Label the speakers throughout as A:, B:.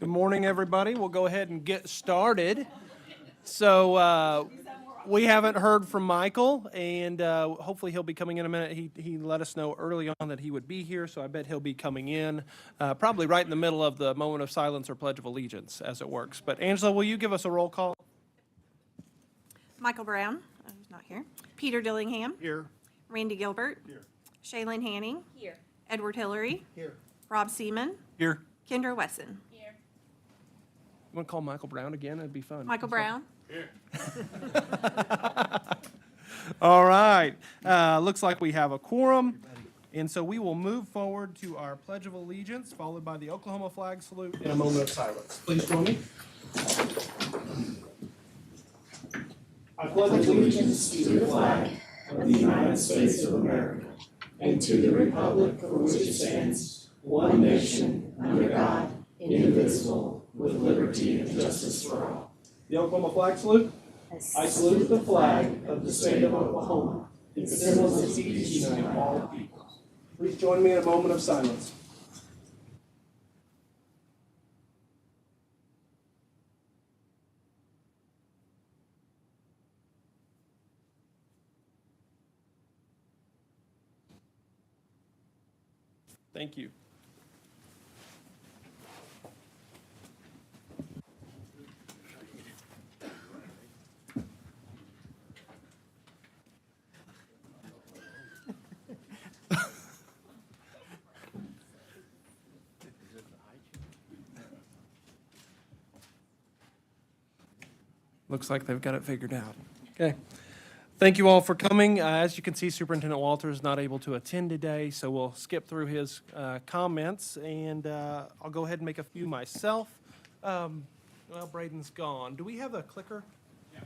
A: Good morning, everybody. We'll go ahead and get started. So we haven't heard from Michael, and hopefully he'll be coming in a minute. He let us know early on that he would be here, so I bet he'll be coming in probably right in the middle of the moment of silence or Pledge of Allegiance as it works. But Angela, will you give us a roll call?
B: Michael Brown, who's not here. Peter Dillingham.
A: Here.
B: Randy Gilbert.
A: Here.
B: Shaylin Hanning.
C: Here.
B: Edward Hillary.
A: Here.
B: Rob Seaman.
A: Here.
B: Kendra Wesson.
C: Here.
A: You want to call Michael Brown again? It'd be fun.
B: Michael Brown.
A: All right. Looks like we have a quorum. And so we will move forward to our Pledge of Allegiance, followed by the Oklahoma flag salute and a moment of silence. Please join me. I pledge allegiance to the flag of the United States of America and to the republic for which it stands, one nation, under God, indivisible, with liberty and justice for all. The Oklahoma flag salute. I salute the flag of the state of Oklahoma, the symbols of peace unite all people. Please join me in a moment of silence. Thank you. Looks like they've got it figured out. Okay. Thank you all for coming. As you can see, Superintendent Walters is not able to attend today, so we'll skip through his comments, and I'll go ahead and make a few myself. Well, Braden's gone. Do we have a clicker? Yeah.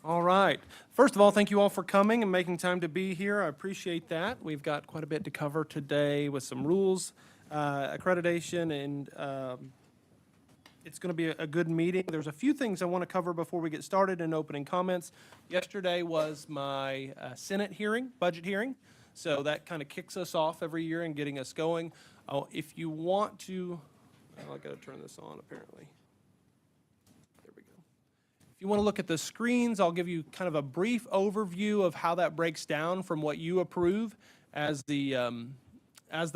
A: All right. First of all, thank you all for coming and making time to be here. I appreciate that. We've got quite a bit to cover today with some rules, accreditation, and it's going to be a good meeting. There's a few things I want to cover before we get started in opening comments. Yesterday was my Senate hearing, budget hearing, so that kind of kicks us off every year and getting us going. If you want to, I got to turn this on apparently. If you want to look at the screens, I'll give you kind of a brief overview of how that breaks down from what you approve as the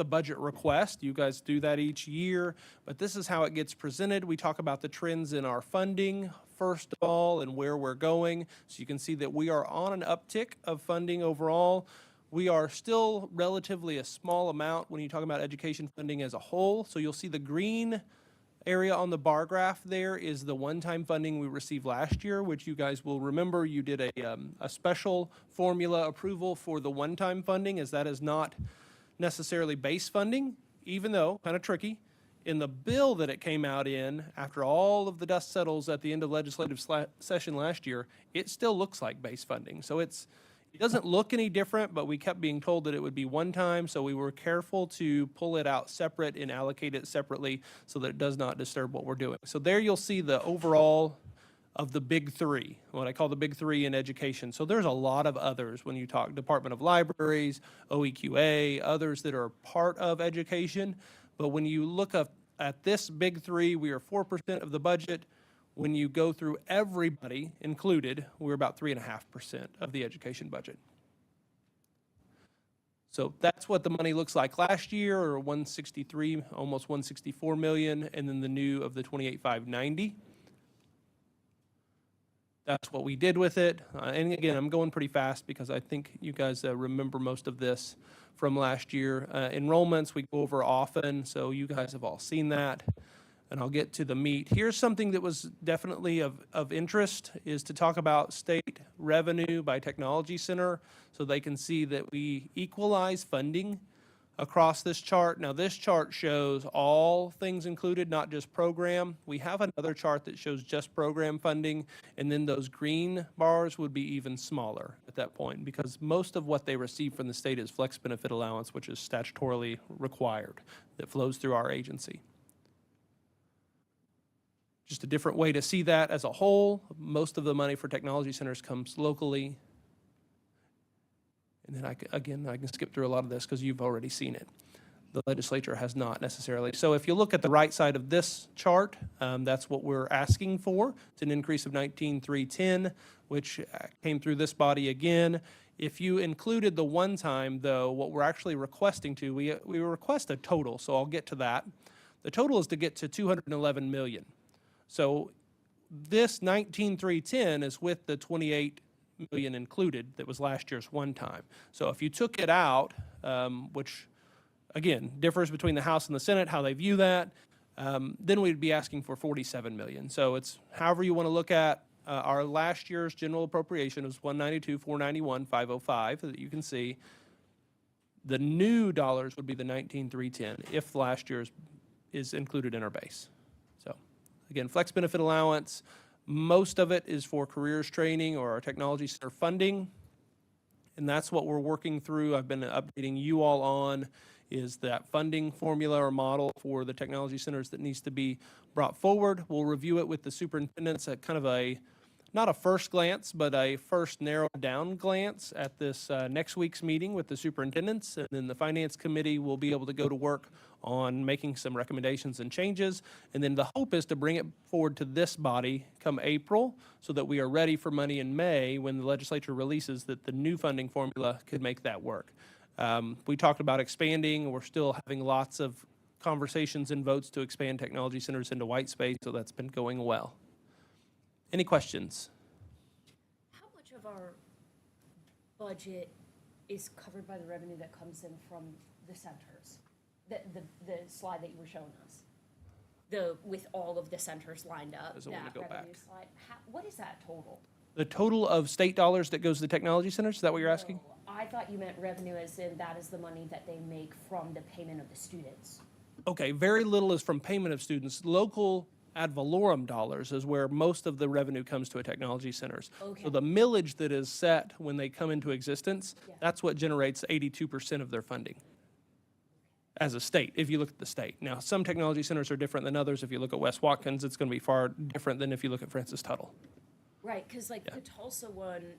A: budget request. You guys do that each year, but this is how it gets presented. We talk about the trends in our funding, first of all, and where we're going. So you can see that we are on an uptick of funding overall. We are still relatively a small amount when you talk about education funding as a whole. So you'll see the green area on the bar graph there is the one-time funding we received last year, which you guys will remember you did a special formula approval for the one-time funding, as that is not necessarily base funding, even though kind of tricky. In the bill that it came out in, after all of the dust settles at the end of legislative session last year, it still looks like base funding. So it doesn't look any different, but we kept being told that it would be one time, so we were careful to pull it out separate and allocate it separately so that it does not disturb what we're doing. So there you'll see the overall of the big three, what I call the big three in education. So there's a lot of others when you talk Department of Libraries, OEQA, others that are part of education. But when you look up at this big three, we are 4% of the budget. When you go through everybody included, we're about 3.5% of the education budget. So that's what the money looks like last year, or 163, almost 164 million, and then the new of the 28,590. That's what we did with it. And again, I'm going pretty fast because I think you guys remember most of this from last year. Enrollments we go over often, so you guys have all seen that. And I'll get to the meat. Here's something that was definitely of interest, is to talk about state revenue by technology center, so they can see that we equalize funding across this chart. Now this chart shows all things included, not just program. We have another chart that shows just program funding, and then those green bars would be even smaller at that point, because most of what they receive from the state is flex benefit allowance, which is statutorily required, that flows through our agency. Just a different way to see that as a whole. Most of the money for technology centers comes locally. And then I can skip through a lot of this because you've already seen it. The legislature has not necessarily. So if you look at the right side of this chart, that's what we're asking for. It's an increase of 19,310, which came through this body again. If you included the one-time, though, what we're actually requesting we request a total, so I'll get to that. The total is to get to 211 million. So this 19,310 is with the 28 million included that was last year's one-time. So if you took it out, which again differs between the House and the Senate how they view that, then we'd be asking for 47 million. So it's however you want to look at. Our last year's general appropriation was 192,491,505 that you can see. The new dollars would be the 19,310 if last year's is included in our base. So again, flex benefit allowance, most of it is for careers training or our technology center funding. And that's what we're working through. I've been updating you all on is that funding formula or model for the technology centers that needs to be brought forward. We'll review it with the superintendents at kind of not a first glance, but a first narrowed down glance at this next week's meeting with the superintendents. And then the finance committee will be able to go to work on making some recommendations and changes. And then the hope is to bring it forward to this body come April so that we are ready for money in May when the legislature releases that the new funding formula could make that work. We talked about expanding. We're still having lots of conversations and votes to expand technology centers into white space, so that's been going well. Any questions?
C: How much of our budget is covered by the revenue that comes in from the centers? The slide that you were showing us, with all of the centers lined up,
A: Doesn't want to go
C: revenue
A: back.
C: slide. What is that total?
A: The total of state dollars that goes to the technology centers, is that what you're asking?
C: No, I thought you meant revenue as in that is the money that they make from the payment of the students.
A: Okay, very little is from payment of students. Local ad valorem dollars is where most of the revenue comes to a technology centers.
C: Okay.
A: So the millage that is set when they come into existence,
C: Yeah.
A: that's what generates 82% of their funding as a state, if you look at the state. Now, some technology centers are different than others. If you look at West Watkins, it's going to be far different than if you look at Francis Tuttle.
C: Right, because like the Tulsa one,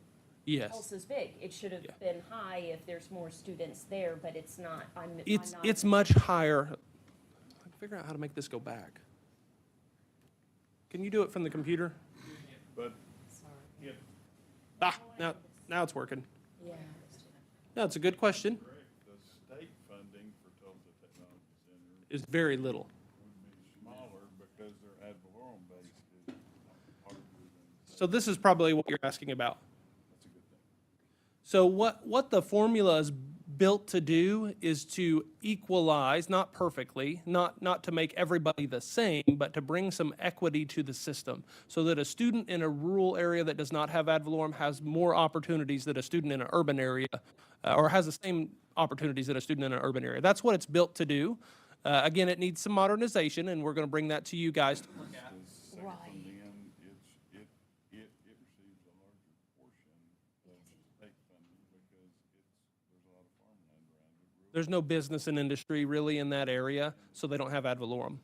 A: Yes.
C: Tulsa's big. It should have been high if there's more students there, but it's not.
A: It's much higher. I can figure out how to make this go back. Can you do it from the computer?
D: But,
A: Now it's working.
C: Yeah.
A: No, it's a good question.
D: correct, the state funding for Tulsa Technology Center
A: It's very little.
D: would be smaller because their ad valorem base is larger than,
A: So this is probably what you're asking about.
D: that's a good thing.
A: So what the formula is built to do is to equalize, not perfectly, not to make everybody the same, but to bring some equity to the system so that a student in a rural area that does not have ad valorem has more opportunities than a student in an urban area, or has the same opportunities that a student in an urban area. That's what it's built to do. Again, it needs some modernization, and we're going to bring that to you guys to look at.
D: Second
C: Right.
D: from the end, it receives a larger portion of state funding because there's a lot of farmland around it.
A: There's no business and industry really in that area, so they don't have ad valorem.
D: And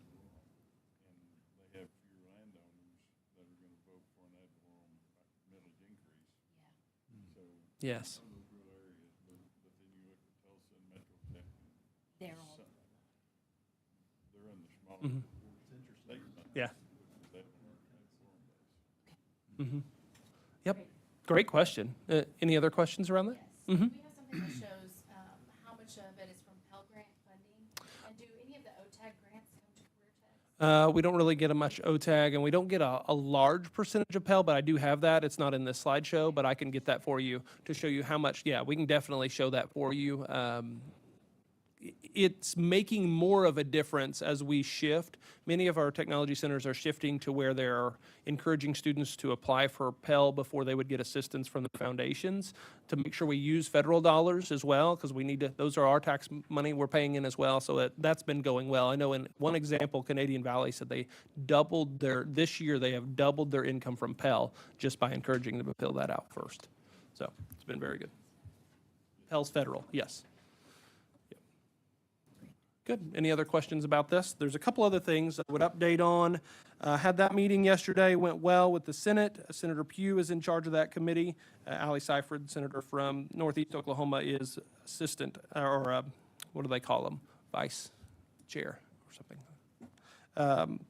D: they have fewer landowners that are gonna vote for an ad valorem millage increase. So,
A: Yes.
D: some of those rural areas, but then you look at Tulsa and Metro Tech,
C: They're all.
D: they're in the smaller state funding.
A: Yeah.
D: They don't have ad valorem base.
A: Yep. Great question. Any other questions around that?
E: We have something that shows how much of it is from Pell Grant funding. And do any of the OTAG grants come to CareerTech?
A: We don't really get a much OTAG, and we don't get a large percentage of Pell, but I do have that. It's not in this slideshow, but I can get that for you to show you how much. Yeah, we can definitely show that for you. It's making more of a difference as we shift. Many of our technology centers are shifting to where they're encouraging students to apply for Pell before they would get assistance from the foundations to make sure we use federal dollars as well, because we need to, those are our tax money we're paying in as well. So that's been going well. I know in one example, Canadian Valley said this year they have doubled their income from Pell just by encouraging them to fill that out first. So it's been very good. Pell's federal, yes. Good. Any other questions about this? There's a couple other things I would update on. Had that meeting yesterday, went well with the Senate. Senator Pugh is in charge of that committee. Ali Seifert, senator from Northeast Oklahoma, is assistant, what do they call him? Vice chair or something.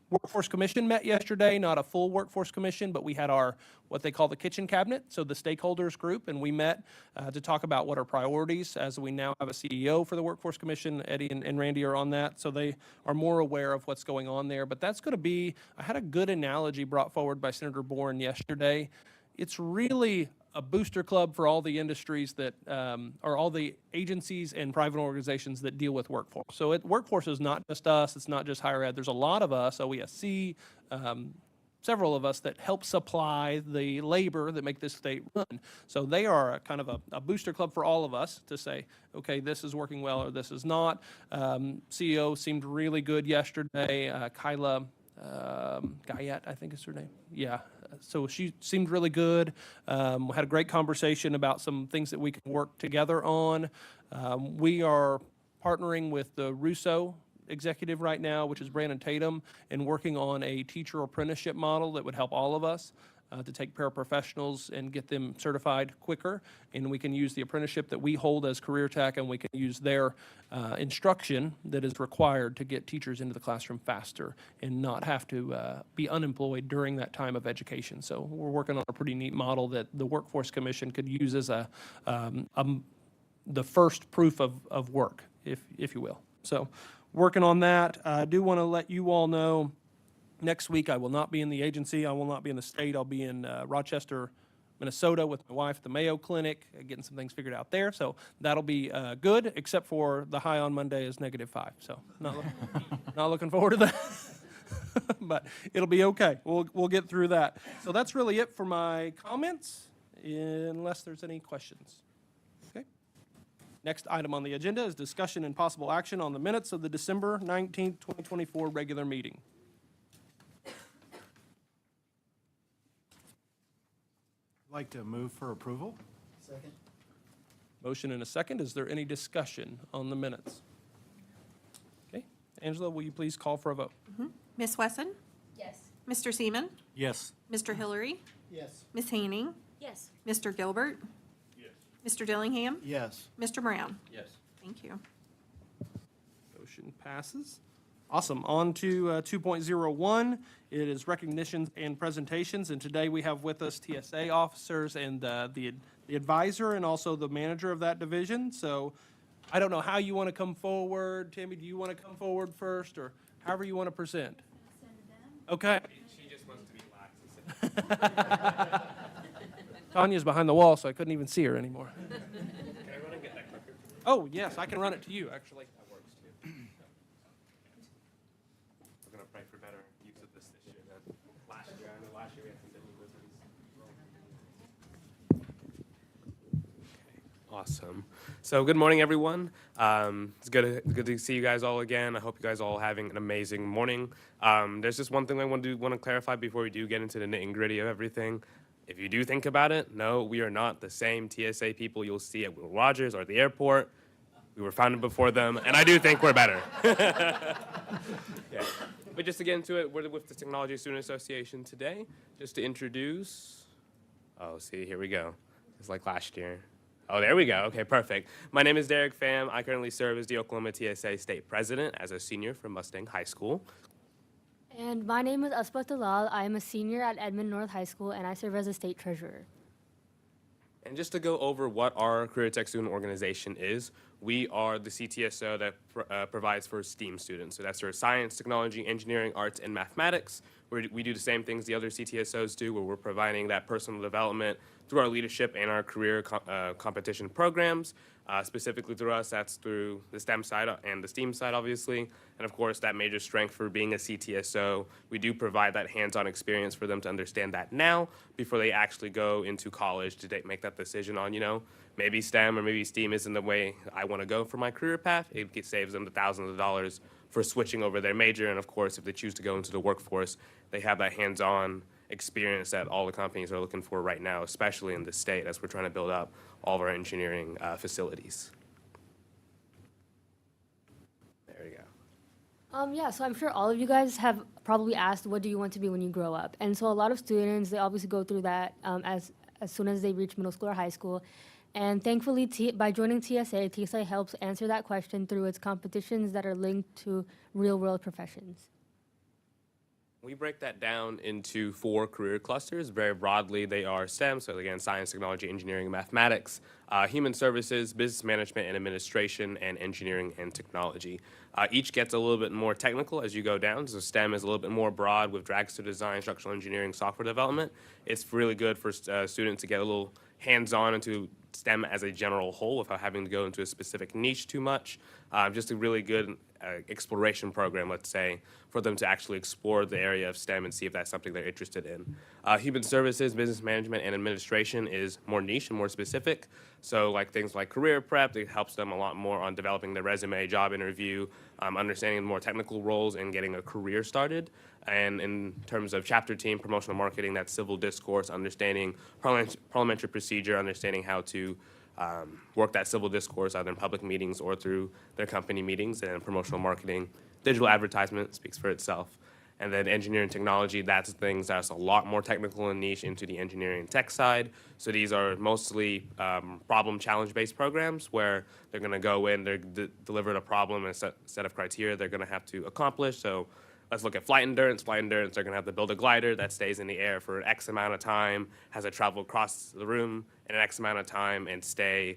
A: Workforce Commission met yesterday, not a full Workforce Commission, but we had our, what they call the kitchen cabinet, so the stakeholders group, and we met to talk about what our priorities, as we now have a CEO for the Workforce Commission. Eddie and Randy are on that, so they are more aware of what's going on there. But that's going to be, I had a good analogy brought forward by Senator Bourne yesterday. It's really a booster club for all the industries that, or all the agencies and private organizations that deal with workforce. So workforce is not just us, it's not just higher ed. There's a lot of us, OESC, several of us that help supply the labor that make this state run. So they are a kind of a booster club for all of us to say, okay, this is working well or this is not. CEO seemed really good yesterday. Kyla Guyette, I think is her name. Yeah. So she seemed really good. We had a great conversation about some things that we can work together on. We are partnering with the Russo executive right now, which is Brandon Tatum, and working on a teacher apprenticeship model that would help all of us to take paraprofessionals and get them certified quicker. And we can use the apprenticeship that we hold as CareerTech, and we can use their instruction that is required to get teachers into the classroom faster and not have to be unemployed during that time of education. So we're working on a pretty neat model that the Workforce Commission could use as the first proof of work, if you will. So working on that. I do want to let you all know, next week I will not be in the agency. I will not be in the state. I'll be in Rochester, Minnesota with my wife at the Mayo Clinic, getting some things figured out there. So that'll be good, except for the high on Monday is -5. So not looking forward to that. But it'll be okay. We'll get through that. So that's really it for my comments, unless there's any questions. Okay. Next item on the agenda is discussion and possible action on the minutes of the December 19th, 2024 regular meeting.
F: I'd like to move for approval.
G: Second.
A: Motion and a second. Is there any discussion on the minutes? Okay. Angela, will you please call for a vote?
B: Ms. Wesson,
C: Yes.
B: Mr. Seaman,
F: Yes.
B: Mr. Hillary,
G: Yes.
B: Ms. Hanning,
C: Yes.
B: Mr. Gilbert,
D: Yes.
B: Mr. Dillingham,
F: Yes.
B: Mr. Brown.
G: Yes.
B: Thank you.
A: Motion passes. Awesome. On to 2.01. It is recognitions and presentations. And today we have with us TSA officers and the advisor and also the manager of that division. So I don't know how you want to come forward. Tammy, do you want to come forward first, or however you want to present? Okay.
H: She just wants to be lax.
A: Tanya's behind the wall, so I couldn't even see her anymore.
H: Can I run and get that clicker?
A: Oh, yes, I can run it to you, actually.
H: That works too. We're gonna pray for better use of this year than last year. I know last year we had some busy blizzards. Awesome. So good morning, everyone. It's good to see you guys all again. I hope you guys all having an amazing morning. There's just one thing I want to clarify before we do get into the nitty gritty of everything. If you do think about it, no, we are not the same TSA people you'll see at Will Rogers or the airport. We were founded before them, and I do think we're better. Yeah. But just to get into it, we're with the Technology Student Association today, just to introduce. Oh, see, here we go. It's like last year. Oh, there we go. Okay, perfect. My name is Derek Pham. I currently serve as the Oklahoma TSA State President as a senior from Mustang High School.
I: And my name is Asbat Dalal. I am a senior at Edmond North High School, and I serve as a state treasurer.
H: And just to go over what our CareerTech student organization is, we are the CTSO that provides for STEAM students. So that's for science, technology, engineering, arts, and mathematics. We do the same things the other CTSOs do, where we're providing that personal development through our leadership and our career competition programs. Specifically through us, that's through the STEM side and the STEAM side, obviously. And of course, that major strength for being a CTSO, we do provide that hands-on experience for them to understand that now before they actually go into college to make that decision on, maybe STEM or maybe STEAM isn't the way I want to go for my career path. It saves them the thousands of dollars for switching over their major. And of course, if they choose to go into the workforce, they have that hands-on experience that all the companies are looking for right now, especially in the state as we're trying to build up all of our engineering facilities. There we go.
I: Yeah, so I'm sure all of you guys have probably asked, what do you want to be when you grow up? And so a lot of students, they obviously go through that as soon as they reach middle school or high school. And thankfully, by joining TSA helps answer that question through its competitions that are linked to real-world professions.
H: We break that down into 4 career clusters. Very broadly, they are STEM, so again, science, technology, engineering, and mathematics, human services, business management and administration, and engineering and technology. Each gets a little bit more technical as you go down. So STEM is a little bit more broad with drags to design, structural engineering, software development. It's really good for students to get a little hands-on into STEM as a general whole without having to go into a specific niche too much. Just a really good exploration program, let's say, for them to actually explore the area of STEM and see if that's something they're interested in. Human services, business management, and administration is more niche and more specific. So like things like career prep, it helps them a lot more on developing their resume, job interview, understanding more technical roles and getting a career started. And in terms of chapter team, promotional marketing, that's civil discourse, understanding parliamentary procedure, understanding how to work that civil discourse either in public meetings or through their company meetings. And promotional marketing, digital advertisement speaks for itself. And then engineering technology, that's things that's a lot more technical and niche into the engineering and tech side. So these are mostly problem challenge-based programs where they're going to go in, they're delivered a problem and a set of criteria they're going to have to accomplish. So let's look at flight endurance. Flight endurance, they're going to have to build a glider that stays in the air for X amount of time, has to travel across the room in an X amount of time, and stay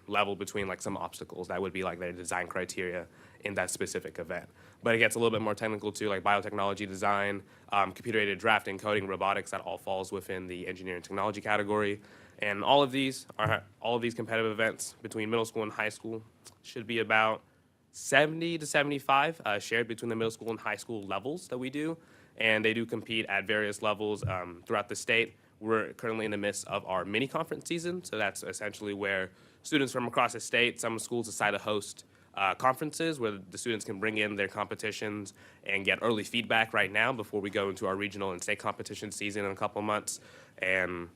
H: level between like some obstacles. That would be like their design criteria in that specific event. But it gets a little bit more technical too, like biotechnology design, computer-aided drafting, coding, robotics. That all falls within the engineering technology category. And all of these competitive events between middle school and high school should be about 70 to 75 shared between the middle school and high school levels that we do. And they do compete at various levels throughout the state. We're currently in the midst of our mini conference season. So that's essentially where students from across the state, some schools decide to host conferences where the students can bring in their competitions and get early feedback right now before we go into our regional and state competition season in a couple months. And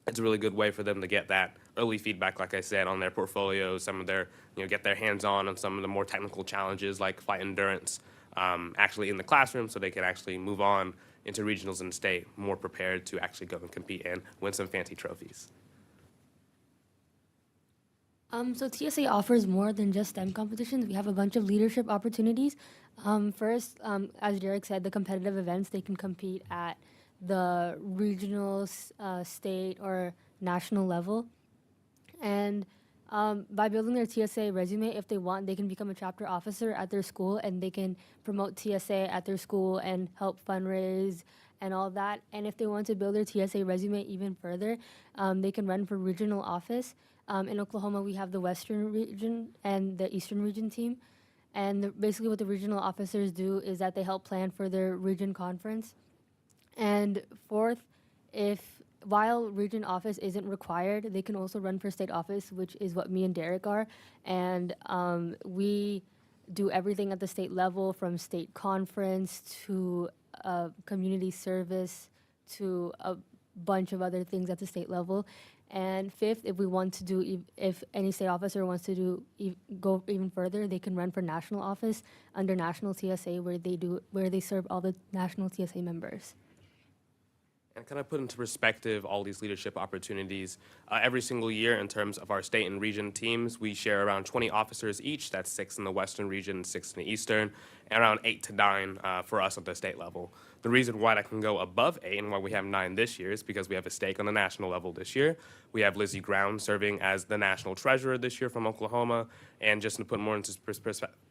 H: it's a really good way for them to get that early feedback, like I said, on their portfolios, some of their, get their hands on some of the more technical challenges like flight endurance actually in the classroom so they can actually move on into regionals and state more prepared to actually go and compete and win some fancy trophies.
I: So TSA offers more than just STEM competitions. We have a bunch of leadership opportunities. First, as Derek said, the competitive events, they can compete at the regional, state, or national level. And by building their TSA resume, if they want, they can become a chapter officer at their school, and they can promote TSA at their school and help fundraise and all that. And if they want to build their TSA resume even further, they can run for regional office. In Oklahoma, we have the Western region and the Eastern region team. And basically what the regional officers do is that they help plan for their region conference. And fourth, while region office isn't required, they can also run for state office, which is what me and Derek are. And we do everything at the state level, from state conference to community service to a bunch of other things at the state level. And fifth, if any state officer wants to go even further, they can run for national office under national TSA, where they serve all the national TSA members.
H: And kind of put into perspective all these leadership opportunities. Every single year in terms of our state and region teams, we share around 20 officers each. That's 6 in the Western region, 6 in the Eastern, and around 8 to 9 for us at the state level. The reason why that can go above 8 and why we have 9 this year is because we have a stake on the national level this year. We have Lizzie Ground serving as the national treasurer this year from Oklahoma. And just to put more into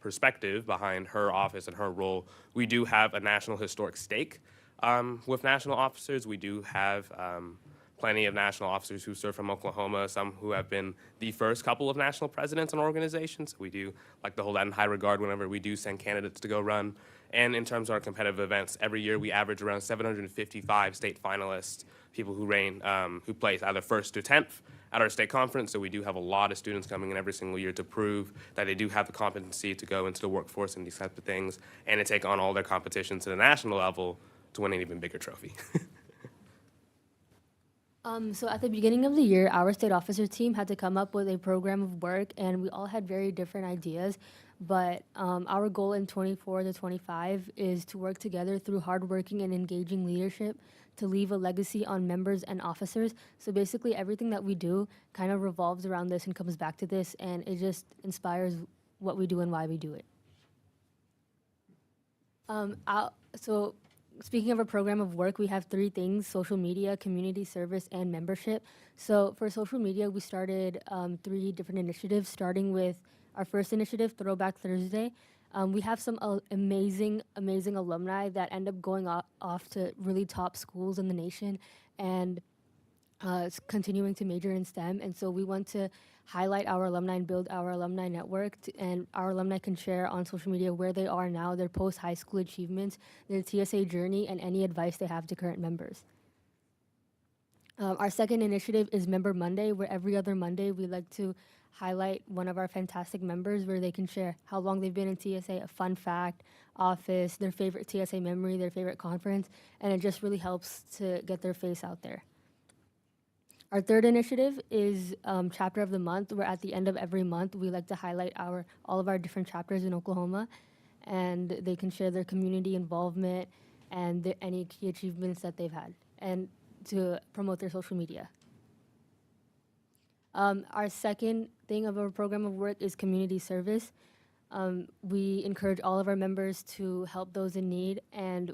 H: perspective behind her office and her role, we do have a national historic stake. With national officers, we do have plenty of national officers who serve from Oklahoma, some who have been the first couple of national presidents in our organization. So we do like to hold that in high regard whenever we do send candidates to go run. And in terms of our competitive events, every year we average around 755 state finalists, people who place either 1st to 10th at our state conference. So we do have a lot of students coming in every single year to prove that they do have the competency to go into the workforce and these types of things, and to take on all their competitions to the national level to win an even bigger trophy.
I: So at the beginning of the year, our state officer team had to come up with a program of work, and we all had very different ideas. but our goal in 24 to 25 is to work together through hardworking and engaging leadership to leave a legacy on members and officers. So basically everything that we do kind of revolves around this and comes back to this, and it just inspires what we do and why we do it. So speaking of a program of work, we have 3 things: social media, community service, and membership. So for social media, we started 3 different initiatives, starting with our first initiative, Throwback Thursday. We have some amazing alumni that end up going off to really top schools in the nation and continuing to major in STEM. And so we want to highlight our alumni and build our alumni network. And our alumni can share on social media where they are now, their post-high school achievements, their TSA journey, and any advice they have to current members. Our second initiative is Member Monday, where every other Monday we like to highlight one of our fantastic members where they can share how long they've been in TSA, a fun fact, office, their favorite TSA memory, their favorite conference, and it just really helps to get their face out there. Our third initiative is Chapter of the Month, where at the end of every month we like to highlight all of our different chapters in Oklahoma, and they can share their community involvement and any key achievements that they've had, and to promote their social media. Our second thing of our program of work is community service. We encourage all of our members to help those in need, and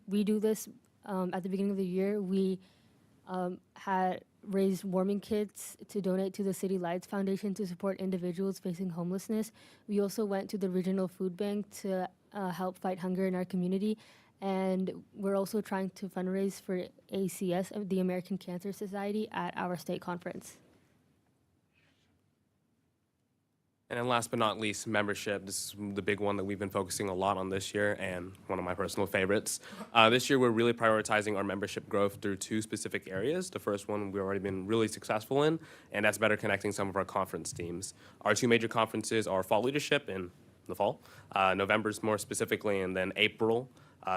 I: we do this at the beginning of the year. We had raised warming kits to donate to the City Lights Foundation to support individuals facing homelessness. We also went to the regional food bank to help fight hunger in our community, and we're also trying to fundraise for ACS, the American Cancer Society, at our state conference.
H: And then last but not least, membership. This is the big one that we've been focusing a lot on this year, and one of my personal favorites. This year, we're really prioritizing our membership growth through 2 specific areas. The first one we've already been really successful in, and that's better connecting some of our conference teams. Our 2 major conferences are Fall Leadership in the fall, November's more specifically, and then April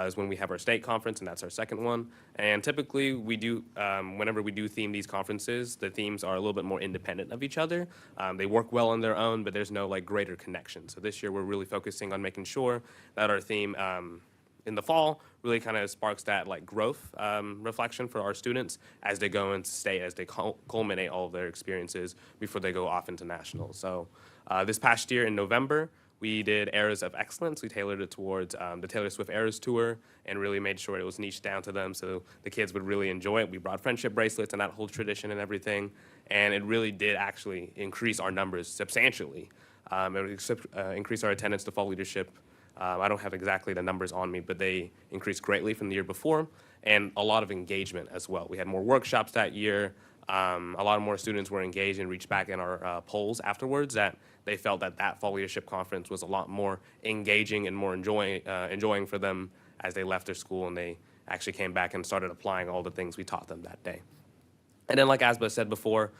H: is when we have our state conference, and that's our second one. And typically, we do whenever we do theme these conferences, the themes are a little bit more independent of each other. They work well on their own, but there's no greater connection. So this year, we're really focusing on making sure that our theme in the fall really kind of sparks that growth reflection for our students as they go into state, as they culminate all of their experiences before they go off into nationals. So this past year in November, we did Eras of Excellence. We tailored it towards the Taylor Swift Eras Tour and really made sure it was niched down to them so the kids would really enjoy it. We brought friendship bracelets and that whole tradition and everything, and it really did actually increase our numbers substantially. It increased our attendance to Fall Leadership. I don't have exactly the numbers on me, but they increased greatly from the year before, and a lot of engagement as well. We had more workshops that year. A lot more students were engaged and reached back in our polls afterwards that they felt that Fall Leadership Conference was a lot more engaging and more enjoying for them as they left their school and they actually came back and started applying all the things we taught them that day. And then, like Asba said before,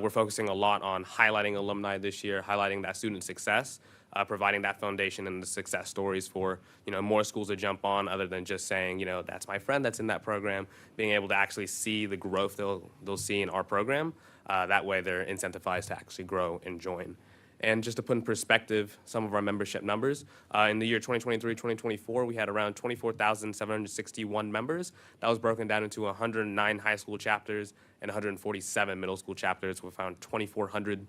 H: we're focusing a lot on highlighting alumni this year, highlighting that student success, providing that foundation and the success stories for more schools to jump on, other than just saying that's my friend that's in that program. Being able to actually see the growth they'll see in our program, that way they're incentivized to actually grow and join. And just to put in perspective some of our membership numbers, in the year 2023-2024, we had around 24,761 members. That was broken down into 109 high school chapters and 147 middle school chapters. We found 2,400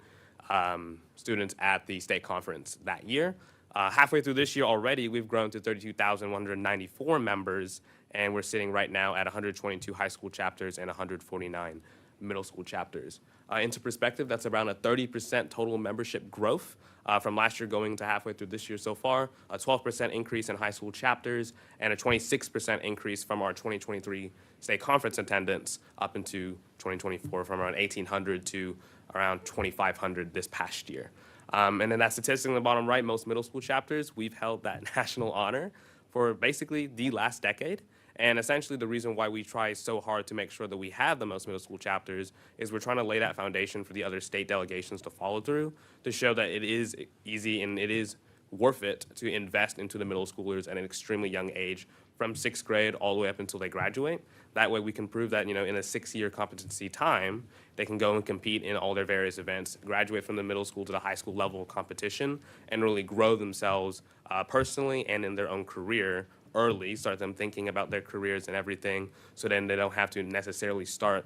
H: students at the state conference that year. Halfway through this year already, we've grown to 32,194 members, and we're sitting right now at 122 high school chapters and 149 middle school chapters. Into perspective, that's around a 30% total membership growth from last year going to halfway through this year so far, a 12% increase in high school chapters, and a 26% increase from our 2023 state conference attendance up into 2024 from around 1,800 to around 2,500 this past year. And then that statistic in the bottom right, most middle school chapters, we've held that national honor for basically the last decade. And essentially the reason why we try so hard to make sure that we have the most middle school chapters is we're trying to lay that foundation for the other state delegations to follow through, to show that it is easy and it is worth it to invest into the middle schoolers at an extremely young age, from 6th grade all the way up until they graduate. That way we can prove that, in a 6-year competency time, they can go and compete in all their various events, graduate from the middle school to the high school level competition, and really grow themselves personally and in their own career early, start them thinking about their careers and everything, so then they don't have to necessarily start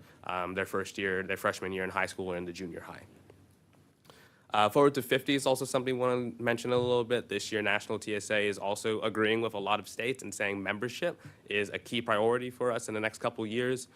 H: their freshman year in high school or in the junior high. Forward to 50 is also something we want to mention a little bit. This year, National TSA is also agreeing with a lot of states and saying membership is a key priority for us in the next couple years.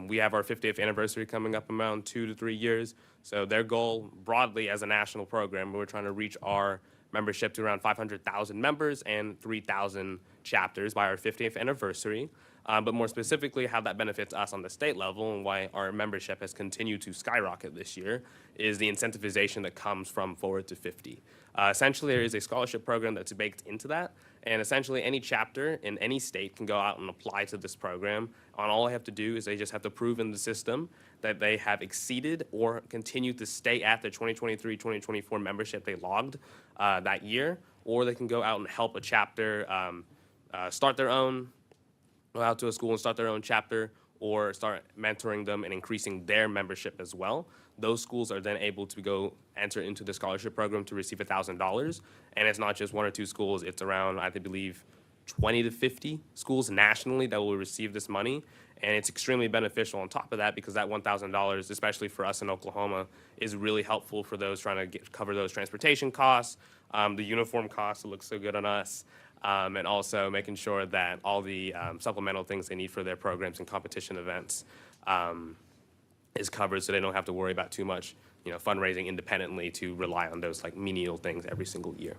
H: We have our 50th anniversary coming up in around 2 to 3 years. So their goal broadly as a national program, we're trying to reach our membership to around 500,000 members and 3,000 chapters by our 50th anniversary. But more specifically, how that benefits us on the state level and why our membership has continued to skyrocket this year is the incentivization that comes from Forward to 50. Essentially, there is a scholarship program that's baked into that, and essentially any chapter in any state can go out and apply to this program. And all they have to do is they just have to prove in the system that they have exceeded or continued to stay at the 2023-2024 membership they logged that year, or they can go out and help a chapter start their own, go out to a school and start their own chapter, or start mentoring them and increasing their membership as well. Those schools are then able to go enter into the scholarship program to receive $1,000. And it's not just 1 or 2 schools, it's around, I believe, 20 to 50 schools nationally that will receive this money. And it's extremely beneficial on top of that, because that $1,000, especially for us in Oklahoma, is really helpful for those trying to cover those transportation costs, the uniform costs that look so good on us, and also making sure that all the supplemental things they need for their programs and competition events is covered, so they don't have to worry about too much, fundraising independently to rely on those like menial things every single year.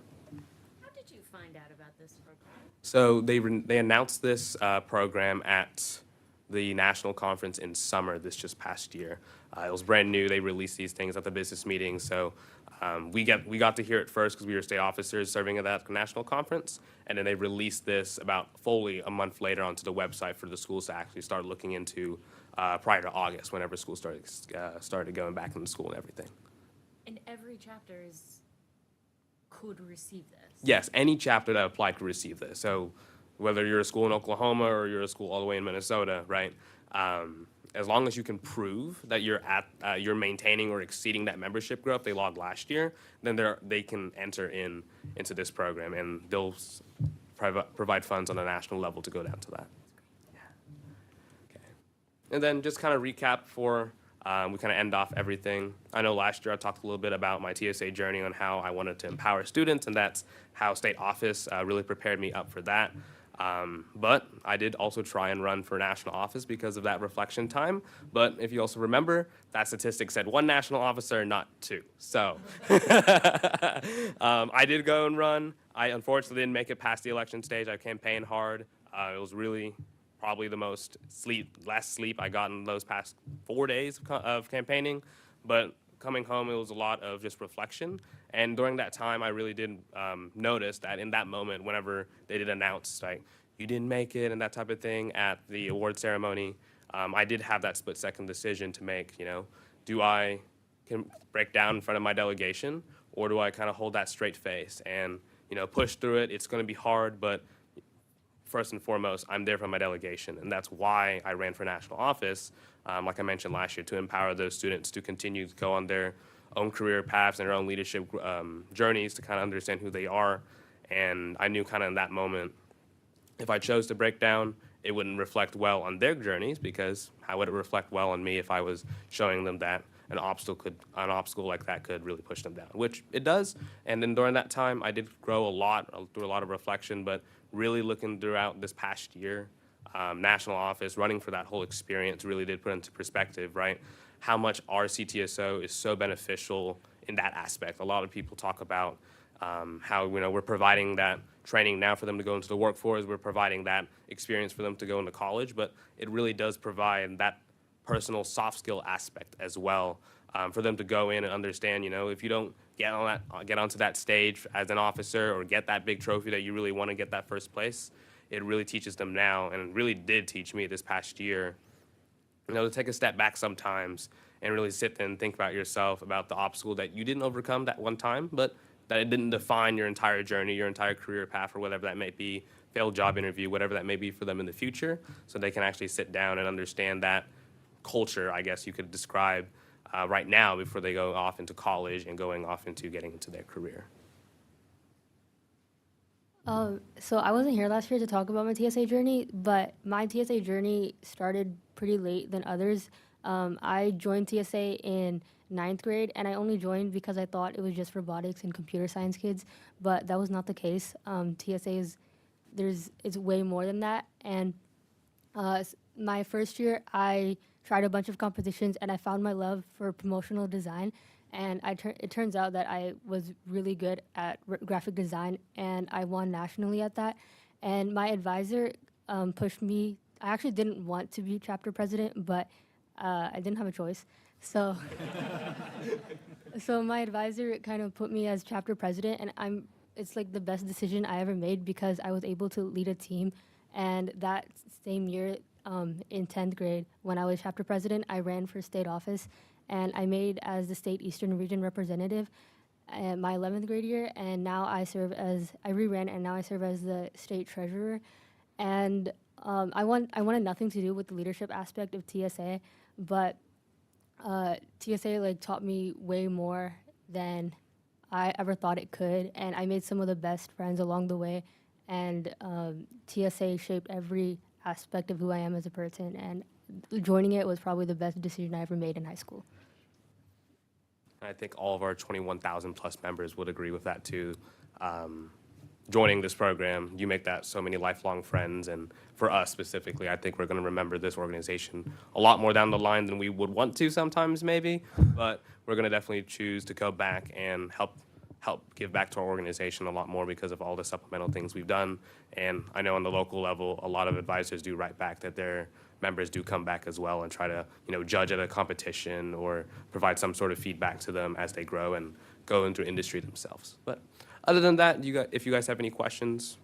C: How did you find out about this program?
H: So they announced this program at the national conference in summer this just past year. It was brand new. They released these things at the business meeting, so we got to hear it first because we were state officers serving at that national conference, and then they released this about fully a month later onto the website for the schools to actually start looking into prior to August, whenever school started going back into school and everything.
C: And every chapter could receive this?
H: Yes, any chapter that applied could receive this. So whether you're a school in Oklahoma or you're a school all the way in Minnesota, right? As long as you can prove that you're maintaining or exceeding that membership growth they logged last year, then they can enter into this program, and they'll provide funds on a national level to go down to that. Yeah. Okay. And then just kind of recap for we kind of end off everything. I know last year I talked a little bit about my TSA journey on how I wanted to empower students, and that's how state office really prepared me up for that. But I did also try and run for national office because of that reflection time. But if you also remember, that statistic said 1 national officer, not 2. So I did go and run. I unfortunately didn't make it past the election stage. I campaigned hard. It was really probably the less sleep I got in those past 4 days of campaigning. But coming home, it was a lot of just reflection. And during that time, I really did notice that in that moment, whenever they did announce, like, you didn't make it and that type of thing at the award ceremony, I did have that split-second decision to make, do I can break down in front of my delegation, or do I kind of hold that straight face and, push through it? It's going to be hard, but first and foremost, I'm there for my delegation, and that's why I ran for national office, like I mentioned last year, to empower those students to continue to go on their own career paths and their own leadership journeys to kind of understand who they are. And I knew kind of in that moment, if I chose to break down, it wouldn't reflect well on their journeys, because how would it reflect well on me if I was showing them that an obstacle like that could really push them down, which it does. And then during that time, I did grow a lot through a lot of reflection, but really looking throughout this past year, national office, running for that whole experience really did put into perspective, right, how much our CTSO is so beneficial in that aspect. A lot of people talk about how we're providing that training now for them to go into the workforce, we're providing that experience for them to go into college, but it really does provide that personal soft skill aspect as well, for them to go in and understand, if you don't get onto that stage as an officer or get that big trophy that you really want to get that first place, it really teaches them now, and it really did teach me this past year, to take a step back sometimes and really sit there and think about yourself, about the obstacle that you didn't overcome that one time, but that it didn't define your entire journey, your entire career path, or whatever that may be, failed job interview, whatever that may be for them in the future, so they can actually sit down and understand that culture, I guess you could describe, right now before they go off into college and going off into getting into their career.
I: So I wasn't here last year to talk about my TSA journey, but my TSA journey started pretty late than others. I joined TSA in 9th grade, and I only joined because I thought it was just robotics and computer science kids, but that was not the case. TSA is, it's way more than that. And my first year, I tried a bunch of competitions, and I found my love for promotional design. And it turns out that I was really good at graphic design, and I won nationally at that. And my advisor pushed me. I actually didn't want to be chapter president, but I didn't have a choice. So, so my advisor kind of put me as chapter president, and it's like the best decision I ever made because I was able to lead a team. And that same year, in 10th grade, when I was chapter president, I ran for state office. And I made as the state Eastern Region representative my 11th grade year, and now I reran, and now I serve as the state treasurer. And I wanted nothing to do with the leadership aspect of TSA, but TSA like taught me way more than I ever thought it could, and I made some of the best friends along the way. And TSA shaped every aspect of who I am as a person, and joining it was probably the best decision I ever made in high school.
H: I think all of our 21,000 plus members would agree with that too. Joining this program, you make that so many lifelong friends, and for us specifically, I think we're going to remember this organization a lot more down the line than we would want to sometimes maybe, but we're going to definitely choose to go back and help give back to our organization a lot more because of all the supplemental things we've done. And I know on the local level, a lot of advisors do write back that their members do come back as well and try to, judge at a competition or provide some sort of feedback to them as they grow and go into industry themselves. But other than that, if you guys have any questions,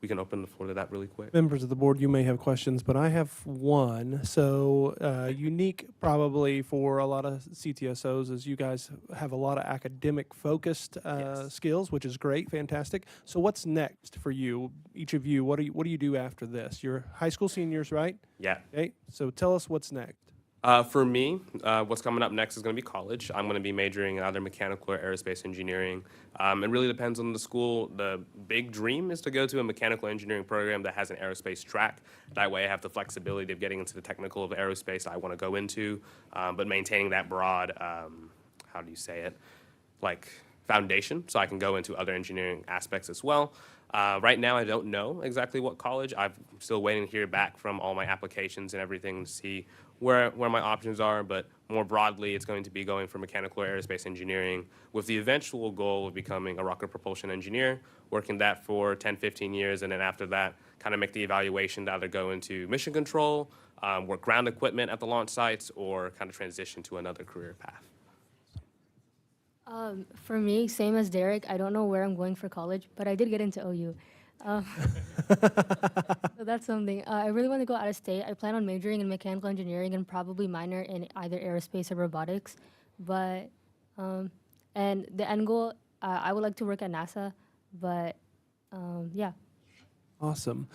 H: we can open the floor to that really quick.
A: Members of the board, you may have questions, but I have one. So unique probably for a lot of CTSOs is you guys have a lot of academic focused
H: Yes.
A: skills, which is great, fantastic. So what's next for you, each of you? What do you do after this? You're high school seniors, right?
H: Yeah.
A: Okay, so tell us what's next.
H: For me, what's coming up next is going to be college. I'm going to be majoring in either mechanical or aerospace engineering. It really depends on the school. The big dream is to go to a mechanical engineering program that has an aerospace track. That way I have the flexibility of getting into the technical of aerospace I want to go into, but maintaining that broad, how do you say it, like foundation, so I can go into other engineering aspects as well. Right now, I don't know exactly what college. I'm still waiting to hear back from all my applications and everything to see where my options are, but more broadly, it's going to be going for mechanical or aerospace engineering with the eventual goal of becoming a rocket propulsion engineer, working that for 10, 15 years, and then after that, kind of make the evaluation to either go into mission control, work ground equipment at the launch sites, or kind of transition to another career path.
I: For me, same as Derek, I don't know where I'm going for college, but I did get into OU. So that's something. I really want to go out of state. I plan on majoring in mechanical engineering and probably minor in either aerospace or robotics. But, and the end goal, I would like to work at NASA, but yeah.
A: Awesome.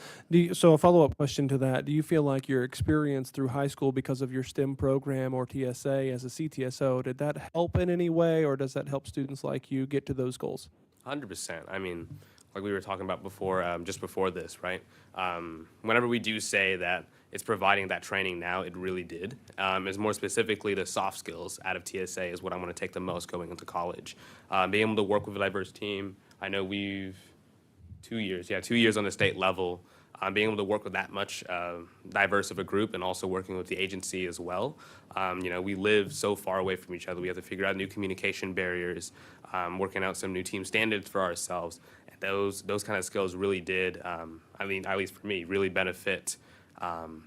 A: So a follow-up question to that, do you feel like your experience through high school because of your STEM program or TSA as a CTSO, did that help in any way, or does that help students like you get to those goals?
H: 100%. I mean, like we were talking about before, just before this, right? Whenever we do say that it's providing that training now, it really did. Is more specifically the soft skills out of TSA is what I'm going to take the most going into college. Being able to work with a diverse team. I know we've 2 years on the state level. Being able to work with that much diverse of a group and also working with the agency as well. We live so far away from each other. We have to figure out new communication barriers, working out some new team standards for ourselves. And those kind of skills really did, at least for me, really benefit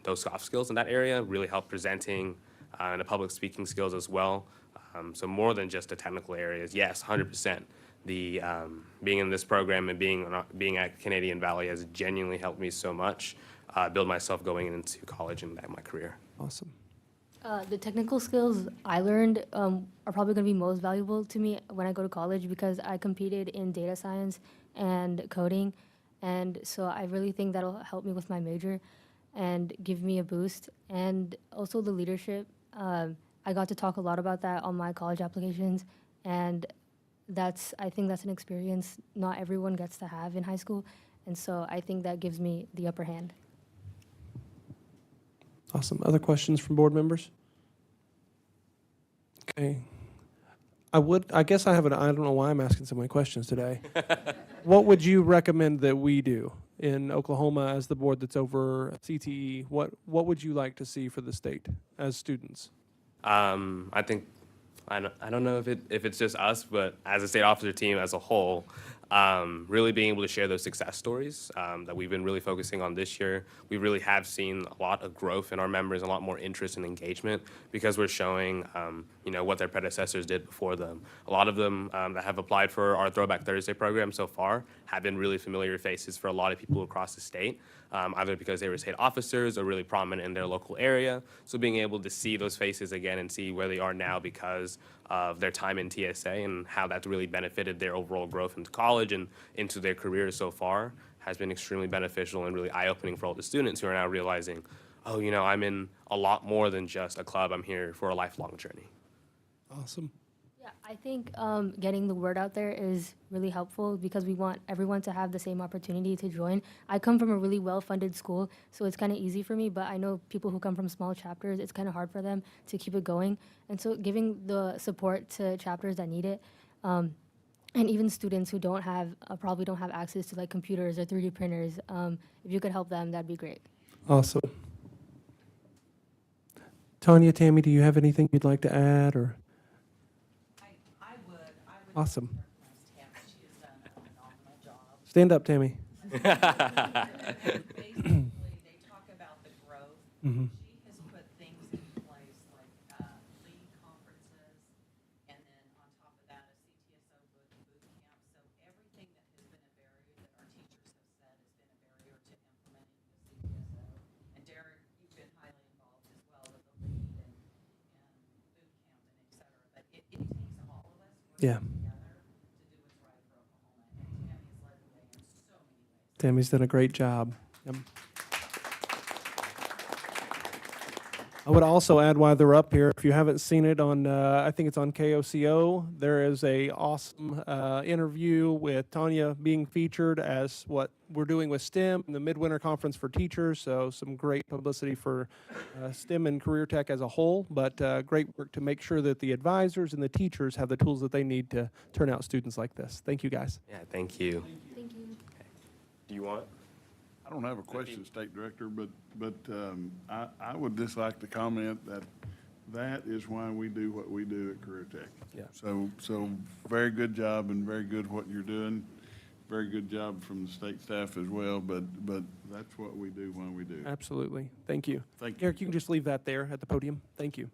H: those soft skills in that area, really help presenting and the public speaking skills as well. So more than just the technical areas, yes, 100%. The being in this program and being at Canadian Valley has genuinely helped me so much build myself going into college and my career.
A: Awesome.
I: The technical skills I learned are probably going to be most valuable to me when I go to college because I competed in data science and coding. And so I really think that'll help me with my major and give me a boost. And also the leadership. I got to talk a lot about that on my college applications. And I think that's an experience not everyone gets to have in high school. And so I think that gives me the upper hand.
A: Awesome. Other questions from board members? Okay. I guess I don't know why I'm asking so many questions today. What would you recommend that we do in Oklahoma as the board that's over CTE? What would you like to see for the state as students?
H: I think, I don't know if it's just us, but as a state officer team as a whole, really being able to share those success stories that we've been really focusing on this year. We really have seen a lot of growth in our members, a lot more interest and engagement because we're showing, what their predecessors did before them. A lot of them that have applied for our Throwback Thursday program so far have been really familiar faces for a lot of people across the state, either because they were state officers or really prominent in their local area. So being able to see those faces again and see where they are now because of their time in TSA and how that's really benefited their overall growth into college and into their careers so far has been extremely beneficial and really eye-opening for all the students who are now realizing, oh, I'm in a lot more than just a club. I'm here for a lifelong journey.
A: Awesome.
I: Yeah, I think getting the word out there is really helpful because we want everyone to have the same opportunity to join. I come from a really well-funded school, so it's kind of easy for me, but I know people who come from small chapters, it's kind of hard for them to keep it going. And so giving the support to chapters that need it, and even students who probably don't have access to like computers or 3D printers, if you could help them, that'd be great.
A: Awesome. Tanya, Tammy, do you have anything you'd like to add or?
G: I would
A: Awesome.
G: recognize Tammy. She has done a phenomenal job.
A: Stand up, Tammy.
G: Basically, they talk about the growth.
A: Mhm.
G: She has put things in place like lead conferences, and then on top of that, a CTSO boot camp. So everything that has been a barrier that our teachers have said has been a barrier to implementing the CTSO. And Derek, you've been highly involved as well with the lead and boot camp and et cetera. But it takes all of us
A: Yeah.
G: working together to do what's right for Oklahoma. And Tammy's led the way in so many ways.
A: Tammy's done a great job. Yep. I would also add while they're up here, if you haven't seen it on, I think it's on KOCO, there is a awesome interview with Tanya being featured as what we're doing with STEM, the Midwinter Conference for Teachers. So some great publicity for STEM and CareerTech as a whole, but great work to make sure that the advisors and the teachers have the tools that they need to turn out students like this. Thank you, guys.
H: Yeah, thank you.
I: Thank you.
H: Do you want?
D: I don't have a question, State Director, but I would just like to comment that is why we do what we do at CareerTech.
A: Yeah.
D: So very good job and very good what you're doing. Very good job from the state staff as well, but that's what we do when we do.
A: Absolutely. Thank you.
D: Thank you.
A: Eric, you can just leave that there at the podium. Thank you.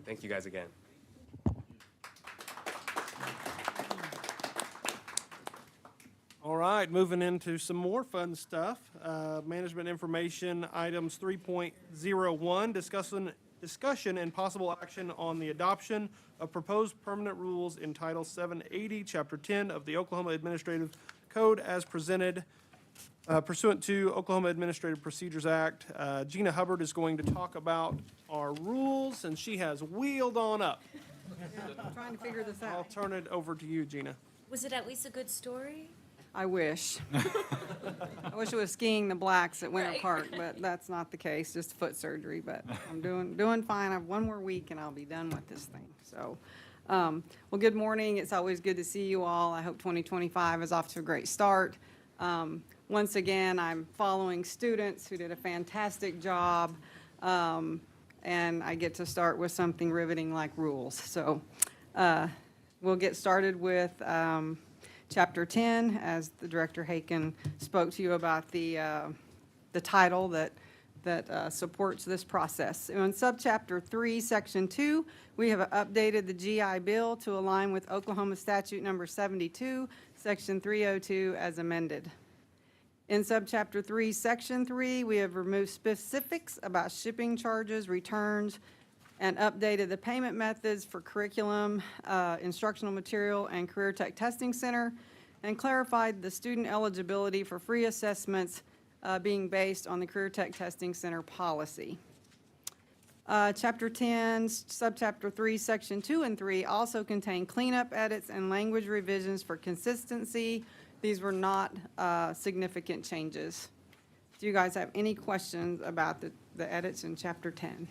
H: Thank you guys again.
A: All right, moving into some more fun stuff. Management information items 3.01, discussion and possible action on the adoption of proposed permanent rules in Title 780, Chapter 10 of the Oklahoma Administrative Code as presented pursuant to Oklahoma Administrative Procedures Act. Gina Hubbard is going to talk about our rules, and she has wheeled on up.
B: I'm trying to figure this
A: I'll
B: out.
A: turn it over to you, Gina.
C: Was it at least a good story?
B: I wish. I wish it was skiing the blacks at Winter
C: Right.
B: Park, but that's not the case, just foot surgery. But I'm doing fine. I have one more week and I'll be done with this thing. So, well, good morning. It's always good to see you all. I hope 2025 is off to a great start. Once again, I'm following students who did a fantastic job, and I get to start with something riveting like rules. So, we'll get started with Chapter 10, as the Director Haken spoke to you about the title that supports this process. In Subchapter 3, Section 2, we have updated the GI Bill to align with Oklahoma Statute Number 72, Section 302, as amended. In Subchapter 3, Section 3, we have removed specifics about shipping charges, returns, and updated the payment methods for curriculum, instructional material, and CareerTech Testing Center, and clarified the student eligibility for free assessments being based on the CareerTech Testing Center policy. Chapter 10, Subchapter 3, Section 2 and 3 also contain cleanup edits and language revisions for consistency. These were not significant changes. Do you guys have any questions about the edits in Chapter 10?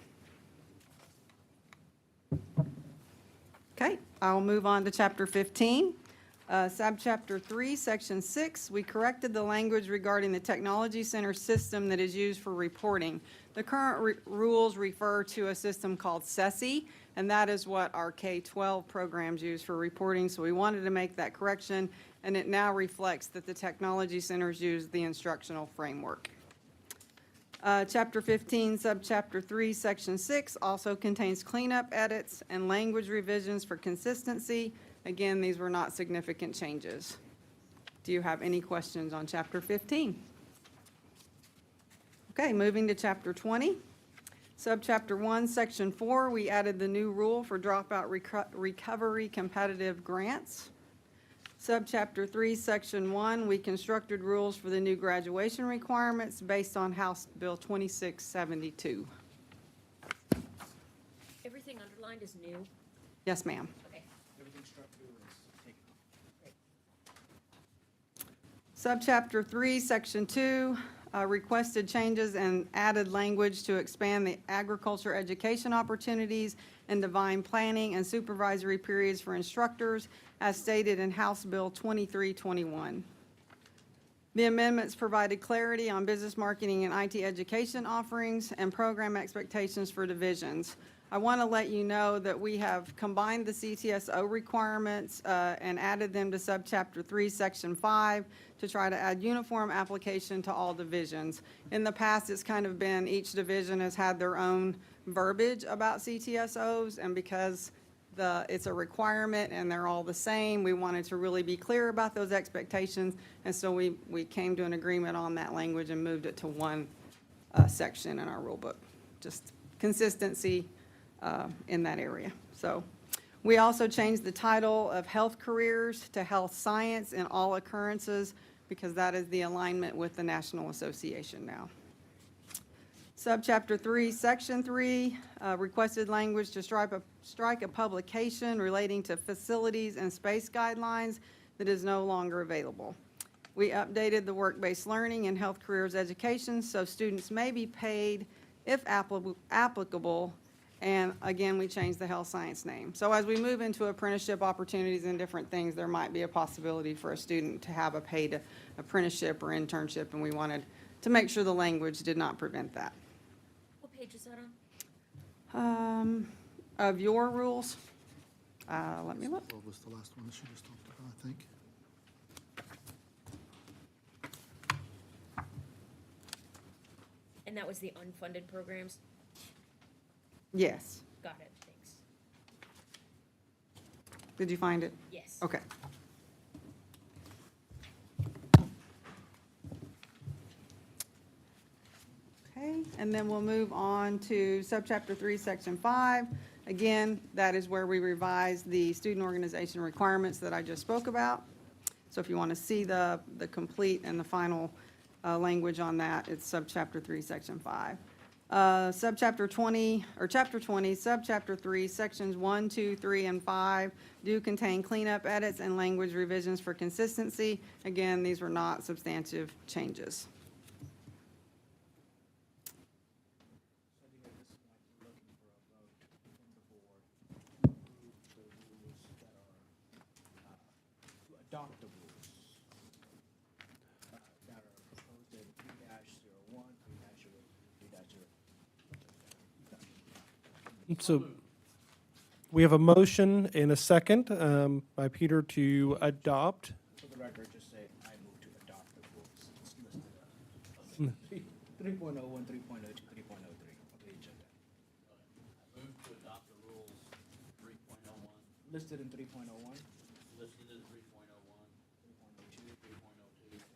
B: Okay, I'll move on to Chapter 15. Subchapter 3, Section 6, we corrected the language regarding the Technology Center system that is used for reporting. The current rules refer to a system called SESI, and that is what our K-12 programs use for reporting, so we wanted to make that correction, and it now reflects that the Technology Centers use the instructional framework. Chapter 15, Subchapter 3, Section 6 also contains cleanup edits and language revisions for consistency. Again, these were not significant changes. Do you have any questions on Chapter 15? Okay, moving to Chapter 20. Subchapter 1, Section 4, we added the new rule for dropout recovery competitive grants. Subchapter 3, Section 1, we constructed rules for the new graduation requirements based on House Bill 2672.
C: Everything underlined is new.
B: Yes, ma'am.
C: Okay.
F: Everything struck through is taken off.
B: Subchapter 3, Section 2, requested changes and added language to expand the agriculture education opportunities and divine planning and supervisory periods for instructors, as stated in House Bill 2321. The amendments provided clarity on business marketing and IT education offerings and program expectations for divisions. I want to let you know that we have combined the CTSO requirements and added them to Subchapter 3, Section 5 to try to add uniform application to all divisions. In the past, it's kind of been each division has had their own verbiage about CTSOs, and because it's a requirement and they're all the same, we wanted to really be clear about those expectations, and so we came to an agreement on that language and moved it to one section in our rule book. Just consistency in that area. So we also changed the title of health careers to health science in all occurrences because that is the alignment with the National Association now. Subchapter 3, Section 3, requested language to strike a publication relating to facilities and space guidelines that is no longer available. We updated the work-based learning and health careers education so students may be paid if applicable. And again, we changed the health science name. So as we move into apprenticeship opportunities and different things, there might be a possibility for a student to have a paid apprenticeship or internship, and we wanted to make sure the language did not prevent that.
C: What page is that on?
B: Of your rules, let me look.
F: What was the last one that she just talked about, I think?
C: And that was the unfunded programs?
B: Yes.
C: Got it, thanks.
B: Did you find it?
C: Yes.
B: Okay. Okay, and then we'll move on to Subchapter 3, Section 5. Again, that is where we revise the student organization requirements that I just spoke about. So if you want to see the complete and the final language on that, it's Subchapter 3, Section 5. Subchapter 20, or Chapter 20, Subchapter 3, Sections 1, 2, 3, and 5 do contain cleanup edits and language revisions for consistency. Again, these were not substantive changes.
J: Adopt the rules that are proposed in 3-01, 3-03-0.
A: So we have a motion and a second by Peter to adopt.
J: For the record, just say, I move to adopt the rules. It's listed 3.01, 3.02, 3.03 of the agenda.
K: Move to adopt the rules 3.01,
J: Listed in 3.01, 3.02,
K: listed in 3.01, 3.02,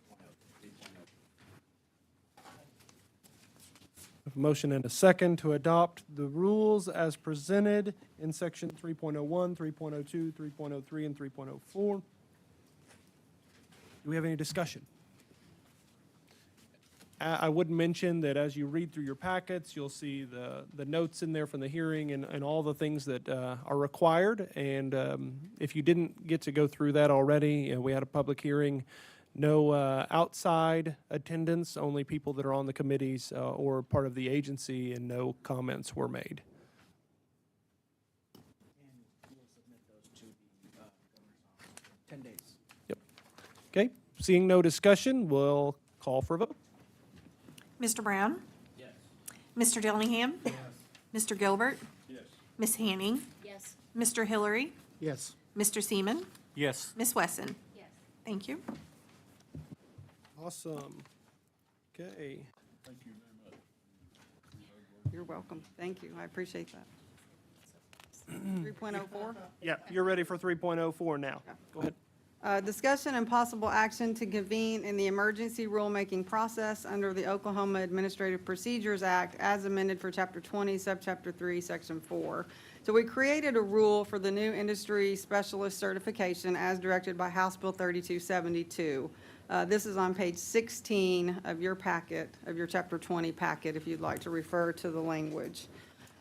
J: 3.03.
A: A motion and a second to adopt the rules as presented in section 3.01, 3.02, 3.03, and 3.04. Do we have any discussion? I would mention that as you read through your packets, you'll see the notes in there from the hearing and all the things that are required. And if you didn't get to go through that already, we had a public hearing. No outside attendance, only people that are on the committees or part of the agency, and no comments were made.
J: And we'll submit those to the governor's office in 10 days.
A: Yep. Okay, seeing no discussion, we'll call for a vote.
L: Mr. Brown?
K: Yes.
L: Mr. Dillingham?
K: Yes.
L: Mr. Gilbert?
D: Yes.
L: Ms. Hanning?
C: Yes.
L: Mr. Hillary?
F: Yes.
L: Mr. Seaman?
F: Yes.
L: Ms. Wesson?
C: Yes.
L: Thank you.
A: Awesome. Okay.
D: Thank you very much.
B: You're welcome. Thank you. I appreciate that. 3.04.
A: Yeah, you're ready for 3.04 now. Go ahead.
B: Discussion and possible action to convene in the emergency rulemaking process under the Oklahoma Administrative Procedures Act as amended for Chapter 20, Subchapter 3, Section 4. So we created a rule for the new industry specialist certification as directed by House Bill 3272. This is on page 16 of your packet, of your Chapter 20 packet, if you'd like to refer to the language.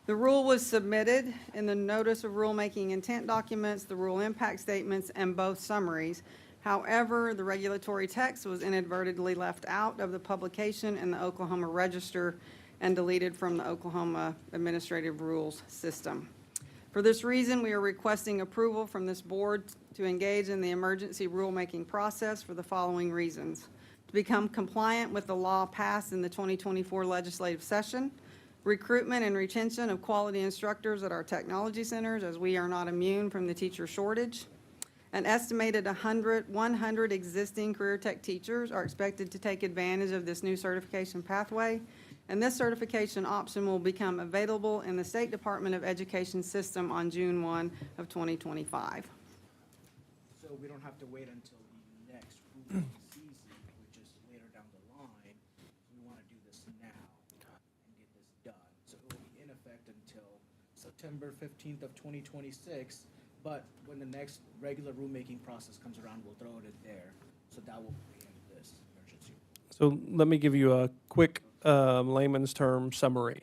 B: The rule was submitted in the notice of rulemaking intent documents, the rule impact statements, and both summaries. However, the regulatory text was inadvertently left out of the publication in the Oklahoma Register and deleted from the Oklahoma Administrative Rules system. For this reason, we are requesting approval from this board to engage in the emergency rulemaking process for the following reasons. To become compliant with the law passed in the 2024 legislative session, recruitment and retention of quality instructors at our technology centers, as we are not immune from the teacher shortage. An estimated 100 existing CareerTech teachers are expected to take advantage of this new certification pathway, and this certification option will become available in the State Department of Education system on June 1 of 2025.
J: So we don't have to wait until the next rulemaking season, which is later down the line. We want to do this now and get this done. So it will be in effect until September 15th of 2026. But when the next regular rulemaking process comes around, we'll throw it in there. So that will end this emergency.
A: So let me give you a quick layman's term summary.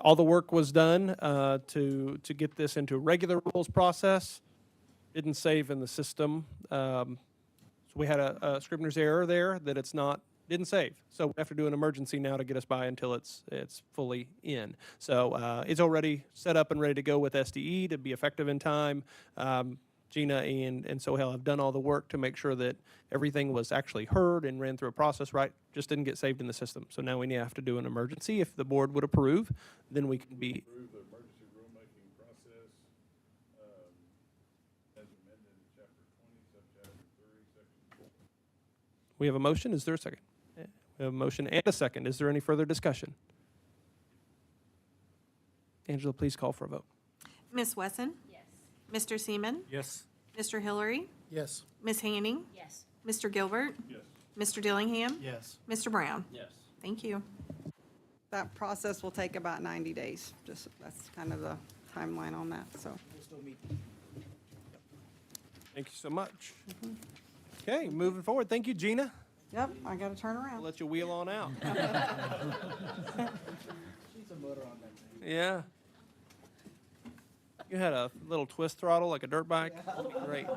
A: All the work was done to get this into regular rules process. Didn't save in the system. So we had a Scribner's error there that didn't save. So we have to do an emergency now to get us by until it's fully in. So it's already set up and ready to go with SDE to be effective in time. Gina and Sohail have done all the work to make sure that everything was actually heard and ran through a process right, just didn't get saved in the system. So now we have to do an emergency. If the board would approve, then we can be.
D: Approve the emergency rulemaking process, as amended in chapter 20, subchapter 3, section 4.
A: We have a motion. Is there a second? We have a motion and a second. Is there any further discussion? Angela, please call for a vote.
L: Ms. Wesson?
C: Yes.
L: Mr. Seaman?
F: Yes.
L: Mr. Hillary?
F: Yes.
L: Ms. Hanning?
C: Yes.
L: Mr. Gilbert?
D: Yes.
L: Mr. Dillingham?
F: Yes.
L: Mr. Brown?
K: Yes.
L: Thank you.
B: That process will take about 90 days. Just, that's kind of the timeline on that, so.
J: We'll still meet.
A: Thank you so much. Okay, moving forward. Thank you, Gina.
B: Yep, I got to turn
A: I'll
B: around.
A: let you wheel on out.
J: She's a motor on that thing.
A: Yeah. You had a little twist throttle like a dirt bike? Great.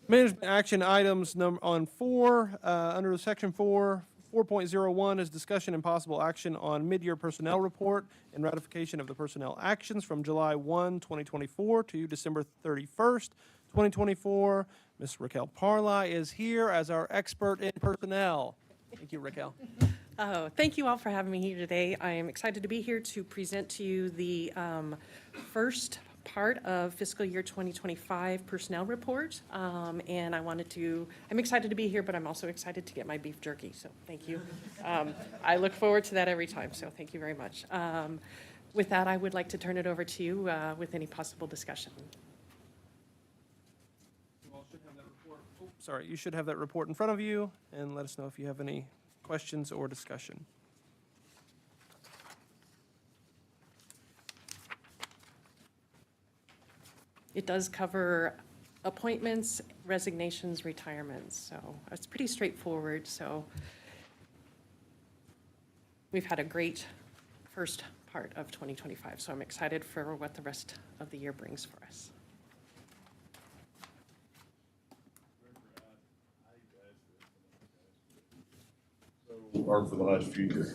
A: Management action items on 4, under section 4, 4.01 is discussion and possible action on mid-year personnel report and ratification of the personnel actions from July 1, 2024 to December 31st, 2024. Ms. Raquel Parla is here as our expert in personnel. Thank you, Raquel.
M: Oh, thank you all for having me here today. I am excited to be here to present to you the first part of fiscal year 2025 personnel report. And I'm excited to be here, but I'm also excited to get my beef jerky, so thank you. I look forward to that every time, so thank you very much. With that, I would like to turn it over to you with any possible discussion.
K: Who wants
A: Sorry, you should have that report in front of you, and let us know if you have any questions or discussion.
M: It does cover appointments, resignations, retirements, so it's pretty straightforward, so we've had a great first part of 2025, so I'm excited for what the rest of the year brings for us.
D: Or for the last few years.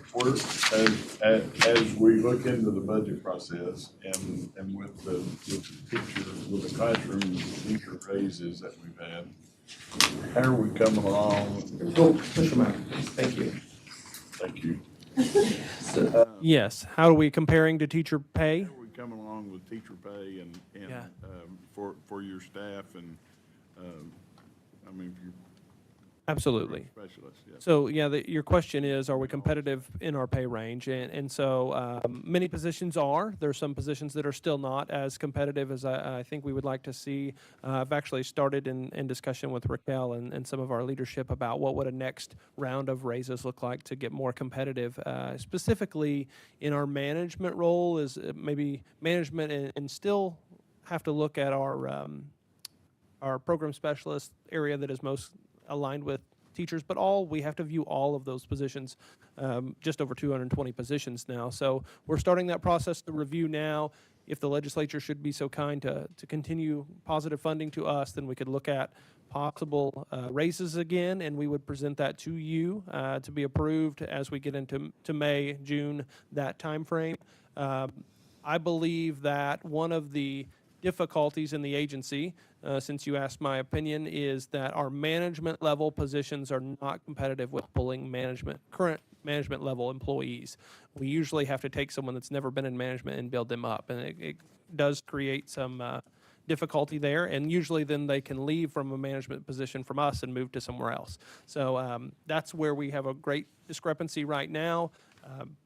D: As we look into the budget process and with the teacher, with the classroom teacher raises that we've had, how are we coming along?
A: Push them out. Thank you.
D: Thank you.
A: Yes, how are we comparing to teacher pay?
D: How are we coming along with teacher pay and
A: Yeah.
D: for your staff and, I mean, if you're
A: Absolutely.
D: specialists, yeah.
A: So, yeah, your question is, are we competitive in our pay range? And so many positions are. There are some positions that are still not as competitive as I think we would like to see. I've actually started in discussion with Raquel and some of our leadership about what would a next round of raises look like to get more competitive. Specifically in our management role is maybe management and still have to look at our program specialist area that is most aligned with teachers, but we have to view all of those positions, just over 220 positions now. So we're starting that process to review now. If the legislature should be so kind to continue positive funding to us, then we could look at possible raises again, and we would present that to you to be approved as we get into May, June, that time frame. I believe that one of the difficulties in the agency, since you asked my opinion, is that our management level positions are not competitive with pulling current management level employees. We usually have to take someone that's never been in management and build them up, and it does create some difficulty there, and usually then they can leave from a management position from us and move to somewhere else. So that's where we have a great discrepancy right now.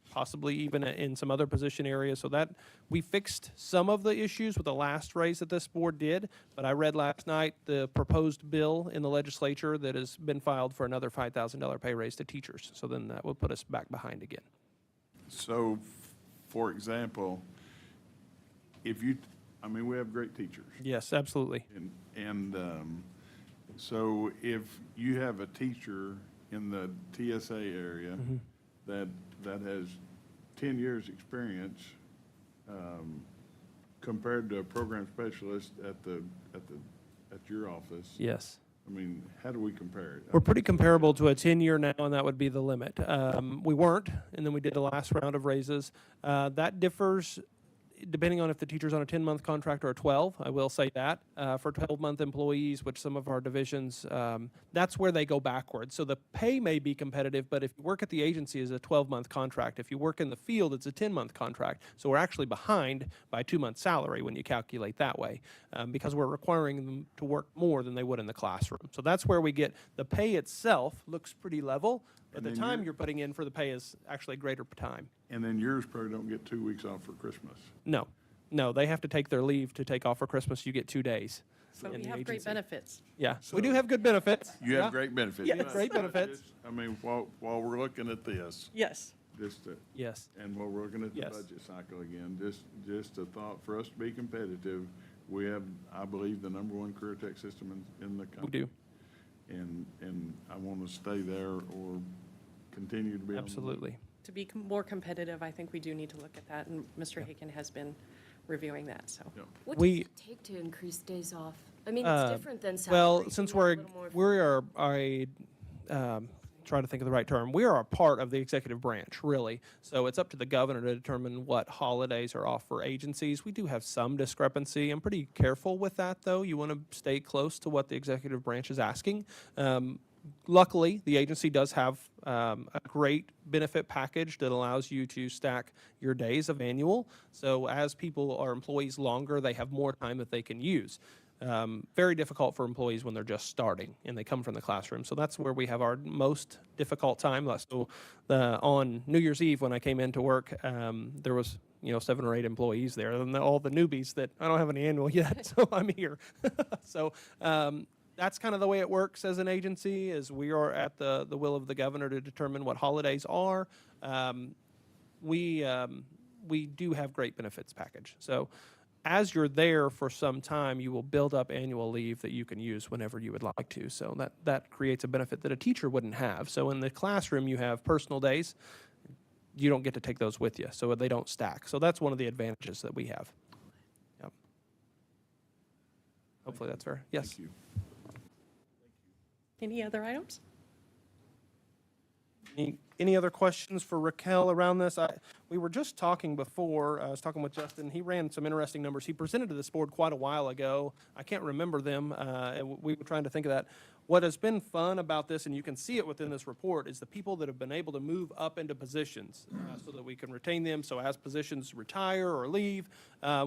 A: Possibly even in some other position areas. So that we fixed some of the issues with the last raise that this board did, but I read last night the proposed bill in the legislature that has been filed for another $5,000 pay raise to teachers. So then that would put us back behind again.
D: So, for example, we have great teachers.
A: Yes, absolutely.
D: So if you have a teacher in the TSA area that has 10 years experience, compared to a program specialist at your office.
A: Yes.
D: I mean, how do we compare it?
A: We're pretty comparable to a 10-year now, and that would be the limit. We weren't, and then we did the last round of raises. That differs depending on if the teacher's on a 10-month contract or a 12, I will say that. For 12-month employees, which some of our divisions, that's where they go backwards. So the pay may be competitive, but if you work at the agency, it's a 12-month contract. If you work in the field, it's a 10-month contract. So we're actually behind by 2 months' salary when you calculate that way, because we're requiring them to work more than they would in the classroom. So that's where we get the pay itself looks pretty level, but the time you're putting in for the pay is actually greater time.
D: And then yours probably don't get 2 weeks off for Christmas.
A: No, they have to take their leave to take off for Christmas. You get 2 days.
M: So we have great benefits.
A: Yeah, we do have good benefits.
D: You have great benefits.
A: Yeah, great benefits.
D: I mean, while we're looking at this.
M: Yes.
A: Yes.
D: And while we're looking at the budget cycle again, just a thought, for us to be competitive, we have, I believe, the #1 CareerTech system in the country.
A: We do.
D: And I want to stay there or continue to be.
A: Absolutely.
M: To be more competitive, I think we do need to look at that, and Mr. Haken has been reviewing that, so.
D: Yeah.
C: What does it take to increase days off? I mean, it's different than salary.
A: Well, since try to think of the right term. We are a part of the executive branch, really. So it's up to the governor to determine what holidays are off for agencies. We do have some discrepancy. I'm pretty careful with that, though. You want to stay close to what the executive branch is asking. Luckily, the agency does have a great benefit package that allows you to stack your days of annual. So as people are employees longer, they have more time that they can use. Very difficult for employees when they're just starting and they come from the classroom. So that's where we have our most difficult time. So on New Year's Eve when I came into work, there was 7 or 8 employees there, and all the newbies that I don't have any annual yet, so I'm here. So that's kind of the way it works as an agency, is we are at the will of the governor to determine what holidays are. We do have great benefits package. So as you're there for some time, you will build up annual leave that you can use whenever you would like to. So that creates a benefit that a teacher wouldn't have. So in the classroom, you have personal days. You don't get to take those with you, so they don't stack. So that's one of the advantages that we have. Yep. Hopefully that's fair. Yes.
D: Thank you.
M: Any other items?
A: Any other questions for Raquel around this? We were just talking before, I was talking with Justin, he ran some interesting numbers. He presented to this board quite a while ago. I can't remember them. We were trying to think of that. What has been fun about this, and you can see it within this report, is the people that have been able to move up into positions so that we can retain them. So as positions retire or leave,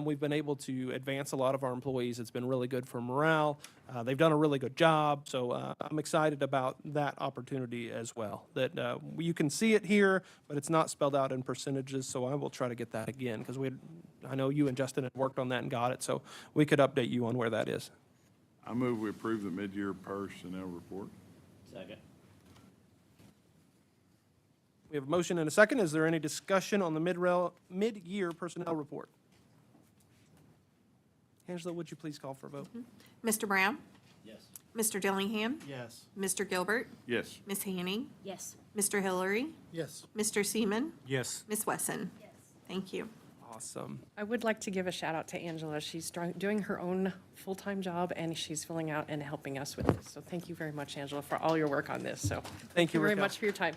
A: we've been able to advance a lot of our employees. It's been really good for morale. They've done a really good job. So I'm excited about that opportunity as well. That you can see it here, but it's not spelled out in percentages. So I will try to get that again, because I know you and Justin had worked on that and got it. So we could update you on where that is.
D: I move we approve the mid-year personnel report.
K: Second.
A: We have a motion and a second. Is there any discussion on the mid-year personnel report? Angela, would you please call for a vote?
L: Mr. Brown?
K: Yes.
L: Mr. Dillingham?
F: Yes.
L: Mr. Gilbert?
D: Yes.
L: Ms. Hanning?
C: Yes.
L: Mr. Hillary?
F: Yes.
L: Mr. Seaman?
F: Yes.
L: Ms. Wesson?
C: Yes.
L: Thank you.
A: Awesome.
M: I would like to give a shout out to Angela. She's doing her own full-time job, and she's filling out and helping us with this. So thank you very much, Angela, for all your work on this. So
A: Thank you,
M: very
A: Raquel.
M: much for your time.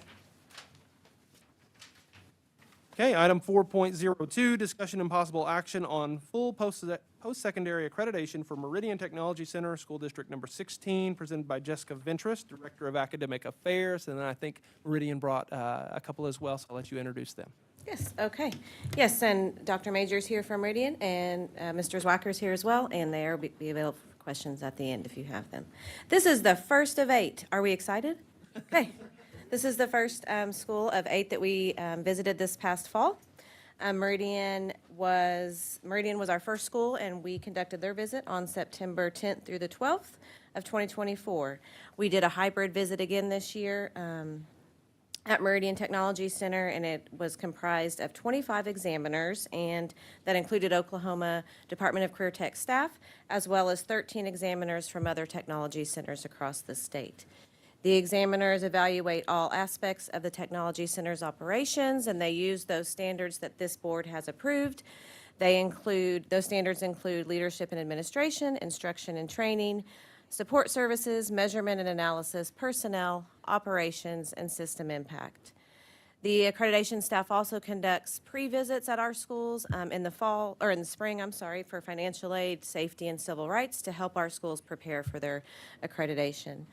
A: Okay, item 4.02, discussion and possible action on full post-secondary accreditation for Meridian Technology Center, School District Number 16, presented by Jessica Ventris, Director of Academic Affairs. And then I think Meridian brought a couple as well, so I'll let you introduce them.
N: Yes, okay. Yes, and Dr. Major's here from Meridian, and Mr. Zwacker's here as well, and they'll be available for questions at the end if you have them. This is the first of 8. Are we excited? Okay. This is the first school of 8 that we visited this past fall. Meridian was our first school, and we conducted their visit on September 10th through the 12th of 2024. We did a hybrid visit again this year at Meridian Technology Center, and it was comprised of 25 examiners, and that included Oklahoma Department of CareerTech staff, as well as 13 examiners from other technology centers across the state. The examiners evaluate all aspects of the technology center's operations, and they use those standards that this board has approved. Those standards include leadership and administration, instruction and training, support services, measurement and analysis, personnel, operations, and system impact. The accreditation staff also conducts pre-visits at our schools in the spring, for financial aid, safety, and civil rights to help our schools prepare for their accreditation.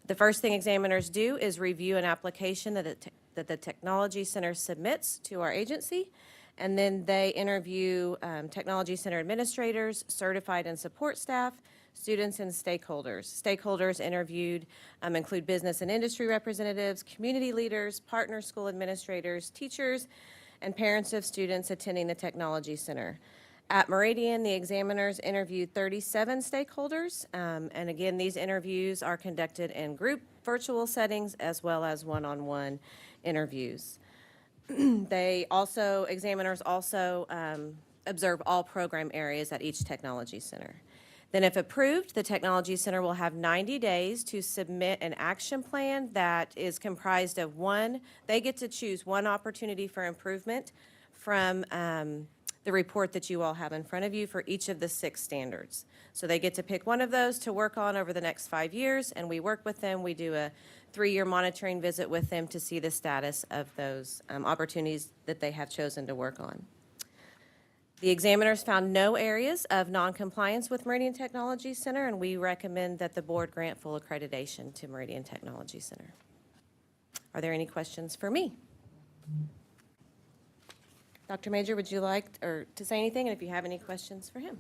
N: The first thing examiners do is review an application that the Technology Center submits to our agency, and then they interview Technology Center administrators, certified and support staff, students, and stakeholders. Stakeholders interviewed include business and industry representatives, community leaders, partner school administrators, teachers, and parents of students attending the Technology Center. At Meridian, the examiners interviewed 37 stakeholders, and again, these interviews are conducted in group virtual settings as well as one-on-one interviews. Examiners also observe all program areas at each Technology Center. Then if approved, the Technology Center will have 90 days to submit an action plan that is comprised of they get to choose one opportunity for improvement from the report that you all have in front of you for each of the 6 standards. So they get to pick one of those to work on over the next 5 years, and we work with them. We do a 3-year monitoring visit with them to see the status of those opportunities that they have chosen to work on. The examiners found no areas of noncompliance with Meridian Technology Center, and we recommend that the board grant full accreditation to Meridian Technology Center. Are there any questions for me? Dr. Major, would you like to say anything, and if you have any questions for him?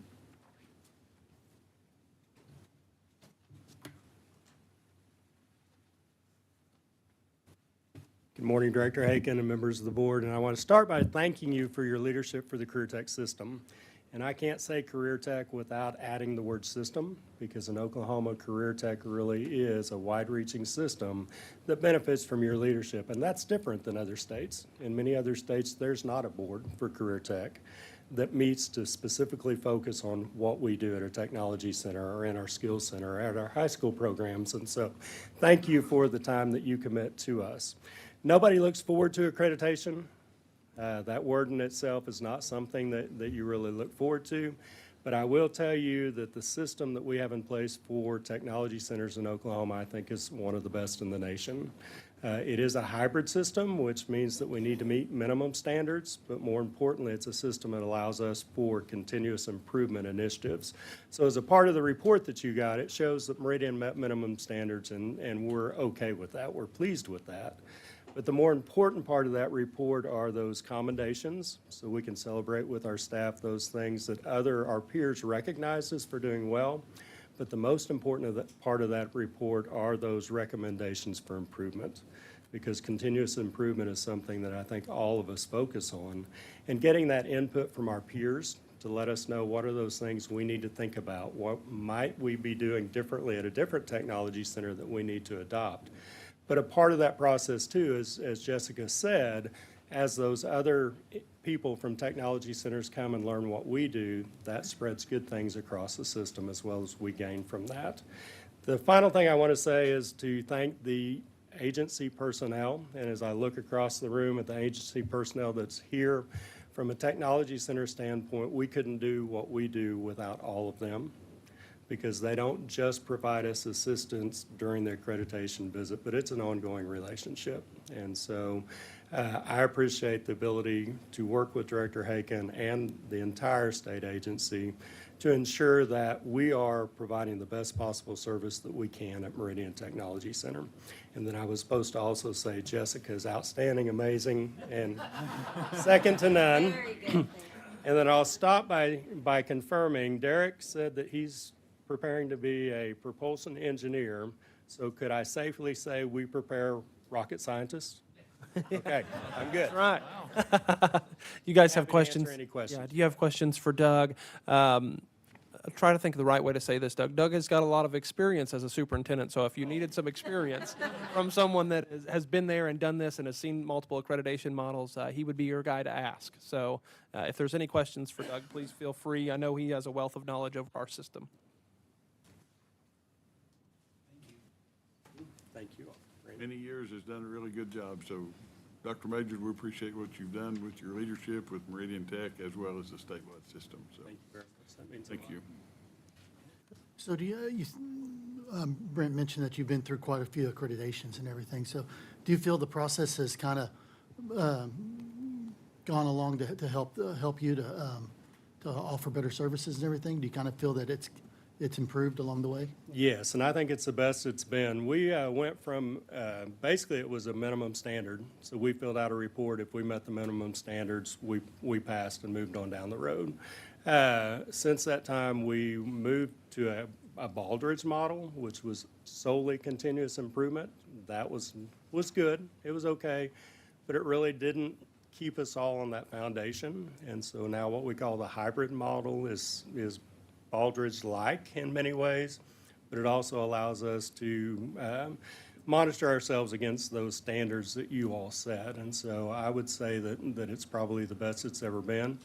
O: Good morning, Director Haken and members of the board, and I want to start by thanking you for your leadership for the CareerTech system. And I can't say CareerTech without adding the word system, because in Oklahoma, CareerTech really is a wide-reaching system that benefits from your leadership. And that's different than other states. In many other states, there's not a board for CareerTech that meets to specifically focus on what we do at our technology center or in our skills center or at our high school programs. And so thank you for the time that you commit to us. Nobody looks forward to accreditation. That word in itself is not something that you really look forward to. But I will tell you that the system that we have in place for technology centers in Oklahoma, I think, is one of the best in the nation. It is a hybrid system, which means that we need to meet minimum standards, but more importantly, it's a system that allows us for continuous improvement initiatives. So as a part of the report that you got, it shows that Meridian met minimum standards, and we're okay with that. We're pleased with that. But the more important part of that report are those commendations, so we can celebrate with our staff those things that our peers recognize us for doing well. But the most important part of that report are those recommendations for improvement, because continuous improvement is something that I think all of us focus on. And getting that input from our peers to let us know what are those things we need to think about, what might we be doing differently at a different technology center that we need to adopt. But a part of that process too is, as Jessica said, as those other people from technology centers come and learn what we do, that spreads good things across the system as well as we gain from that. The final thing I want to say is to thank the agency personnel. And as I look across the room at the agency personnel that's here, from a technology center standpoint, we couldn't do what we do without all of them, because they don't just provide us assistance during the accreditation visit, but it's an ongoing relationship. And so I appreciate the ability to work with Director Haken and the entire state agency to ensure that we are providing the best possible service that we can at Meridian Technology Center. And then I was supposed to also say Jessica is outstanding, amazing, and second to none. And then I'll stop by confirming, Derek said that he's preparing to be a propulsion engineer. So could I safely say we prepare rocket scientists? Okay, I'm good.
A: That's right. You guys have
O: Happy to
A: questions?
O: answer any questions.
A: Yeah, do you have questions for Doug? I'll try to think of the right way to say this, Doug. Doug has got a lot of experience as a superintendent, so if you needed some experience from someone that has been there and done this and has seen multiple accreditation models, he would be your guy to ask. So if there's any questions for Doug, please feel free. I know he has a wealth of knowledge of our system.
O: Thank you.
D: Many years has done a really good job. So, Dr. Majors, we appreciate what you've done with your leadership with Meridian Tech as well as the statewide system. So,
O: Thank you very much. That means a
D: thank
O: lot.
D: you.
F: So Brent mentioned that you've been through quite a few accreditations and everything. So do you feel the process has kind of gone along to help you to offer better services and everything? Do you kind of feel that it's improved along the way?
O: Yes, and I think it's the best it's been. We went from, basically it was a minimum standard. So we filled out a report. If we met the minimum standards, we passed and moved on down the road. Since that time, we moved to a Baldrige model, which was solely continuous improvement. That was good. It was okay, but it really didn't keep us all on that foundation. And so now what we call the hybrid model is Baldrige-like in many ways, but it also allows us to monitor ourselves against those standards that you all set. And so I would say that it's probably the best it's ever been.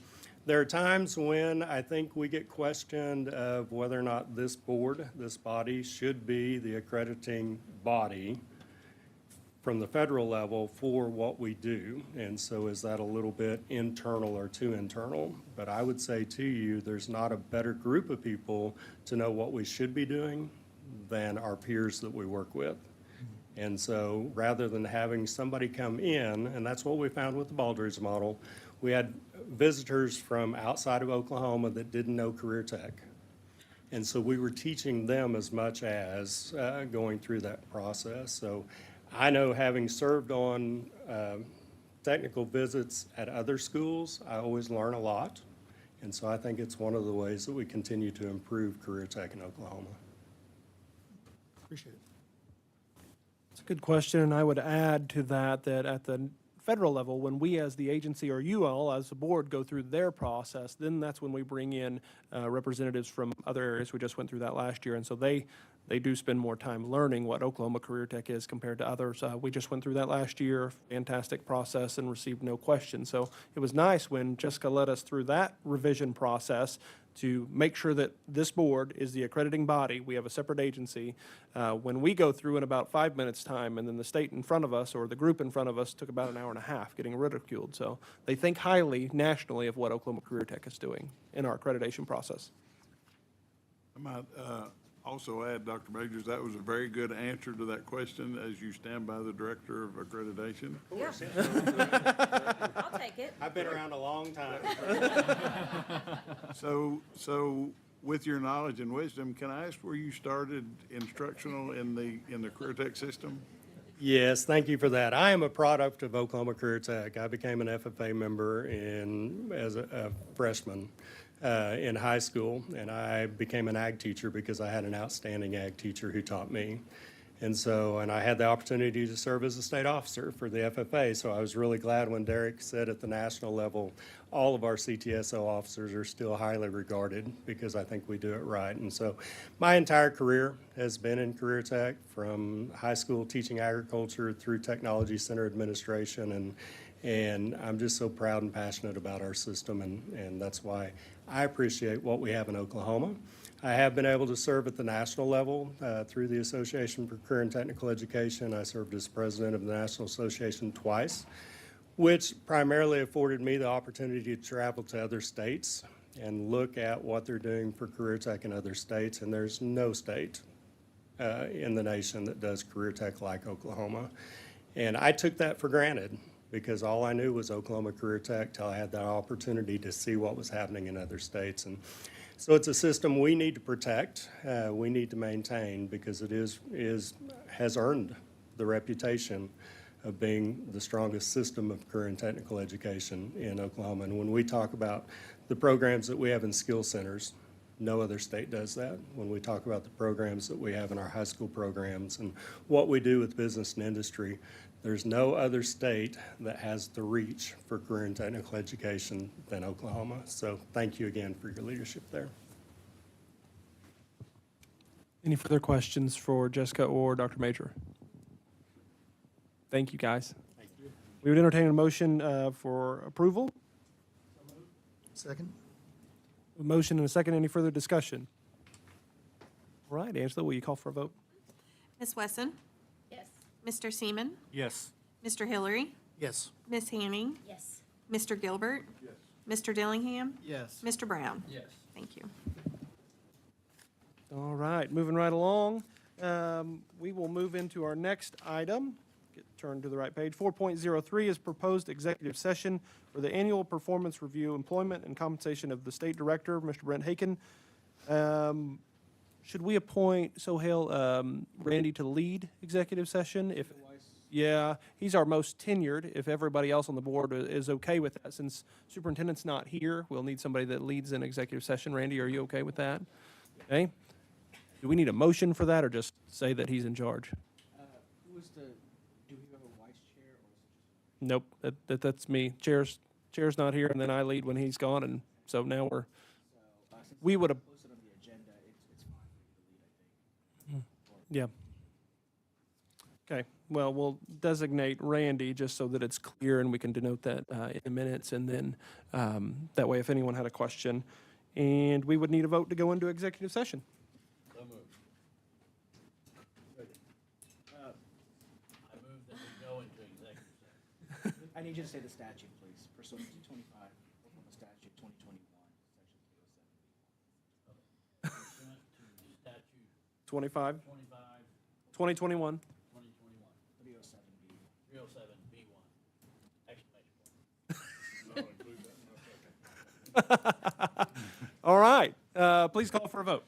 O: There are times when I think we get questioned of whether or not this board, this body, should be the accrediting body from the federal level for what we do. And so is that a little bit internal or too internal? But I would say to you, there's not a better group of people to know what we should be doing than our peers that we work with. And so rather than having somebody come in, and that's what we found with the Baldrige model, we had visitors from outside of Oklahoma that didn't know CareerTech. And so we were teaching them as much as going through that process. So I know, having served on technical visits at other schools, I always learn a lot. And so I think it's one of the ways that we continue to improve CareerTech in Oklahoma.
F: Appreciate it.
A: It's a good question, and I would add to that at the federal level, when we as the agency or you all as the board go through their process, then that's when we bring in representatives from other areas. We just went through that last year, and so they do spend more time learning what Oklahoma CareerTech is compared to others. We just went through that last year, fantastic process, and received no questions. So it was nice when Jessica led us through that revision process to make sure that this board is the accrediting body. We have a separate agency. When we go through in about 5 minutes' time, and then the state in front of us or the group in front of us took about an hour and a half getting ridiculed. So they think highly nationally of what Oklahoma CareerTech is doing in our accreditation process.
D: I might also add, Dr. Majors, that was a very good answer to that question as you stand by the Director of Accreditation.
N: Yeah. I'll take it.
O: I've been around a long time.
D: So with your knowledge and wisdom, can I ask where you started instructional in the CareerTech system?
O: Yes, thank you for that. I am a product of Oklahoma CareerTech. I became an FFA member as a freshman in high school, and I became an ag teacher because I had an outstanding ag teacher who taught me. And I had the opportunity to serve as a state officer for the FFA, so I was really glad when Derek said at the national level, all of our CTSO officers are still highly regarded because I think we do it right. And so my entire career has been in CareerTech, from high school teaching agriculture through technology center administration, and I'm just so proud and passionate about our system, and that's why I appreciate what we have in Oklahoma. I have been able to serve at the national level through the Association for Career and Technical Education. I served as president of the National Association twice, which primarily afforded me the opportunity to travel to other states and look at what they're doing for CareerTech in other states, and there's no state in the nation that does CareerTech like Oklahoma. And I took that for granted because all I knew was Oklahoma CareerTech till I had that opportunity to see what was happening in other states. And so it's a system we need to protect, we need to maintain, because it has earned the reputation of being the strongest system of career and technical education in Oklahoma. And when we talk about the programs that we have in skill centers, no other state does that. When we talk about the programs that we have in our high school programs and what we do with business and industry, there's no other state that has the reach for career and technical education than Oklahoma. So thank you again for your leadership there.
A: Any further questions for Jessica or Dr. Major? Thank you, guys.
O: Thank you.
A: We would entertain a motion for approval.
F: Second?
A: A motion and a second. Any further discussion? All right, Angela, will you call for a vote?
L: Ms. Wesson?
C: Yes.
L: Mr. Seaman?
K: Yes.
L: Mr. Hillary?
F: Yes.
L: Ms. Hanning?
C: Yes.
L: Mr. Gilbert?
D: Yes.
L: Mr. Dillingham?
J: Yes.
L: Mr. Brown?
K: Yes.
L: Thank you.
A: All right, moving right along. We will move into our next item. Turn to the right page. 4.03 is proposed executive session for the annual performance review, employment, and compensation of the state director, Mr. Brent Haken. Should we appoint Sohail Randy to lead executive session? Yeah, he's our most tenured. If everybody else on the board is okay with that, since superintendent's not here, we'll need somebody that leads an executive session. Randy, are you okay with that? Okay. Do we need a motion for that, or just say that he's in charge?
J: Do we have a vice chair or is it just?
A: Nope, that's me. Chair's not here, and then I lead when he's gone, and so now
J: Since
A: we would have,
J: posted on the agenda, it's fine for you to lead, I think.
A: yeah. Okay, well, we'll designate Randy just so that it's clear and we can denote that in the minutes, and then that way if anyone had a question. And we would need a vote to go into executive session.
K: So moved. I move that we go into executive session.
J: I need you to say the statute, please. Pursuant to 25, Oklahoma Statute 2021, Section 307.
K: Pursuant to the statute
A: 25,
K: 25,
A: 2021.
K: 2021,
J: 307B.
K: 307B1, exclamation point.
A: All right, please call for a vote.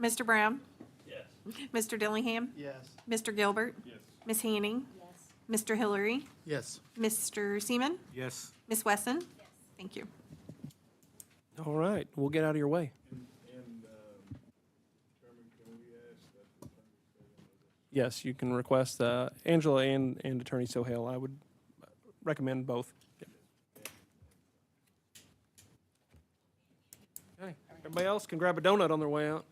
L: Mr. Brown?
K: Yes.
L: Mr. Dillingham?
F: Yes.
L: Mr. Gilbert?
D: Yes.
L: Ms. Hanning?
C: Yes.
L: Mr. Hillary?
F: Yes.
L: Mr. Seaman?
K: Yes.
L: Ms. Wesson? Thank you.
A: All right, we'll get out of your way.
D: And Chairman, can we ask that the attorney stay on this?
A: Yes, you can request Angela and Attorney Sohail. I would recommend both. Okay, everybody else can grab a donut on their way out.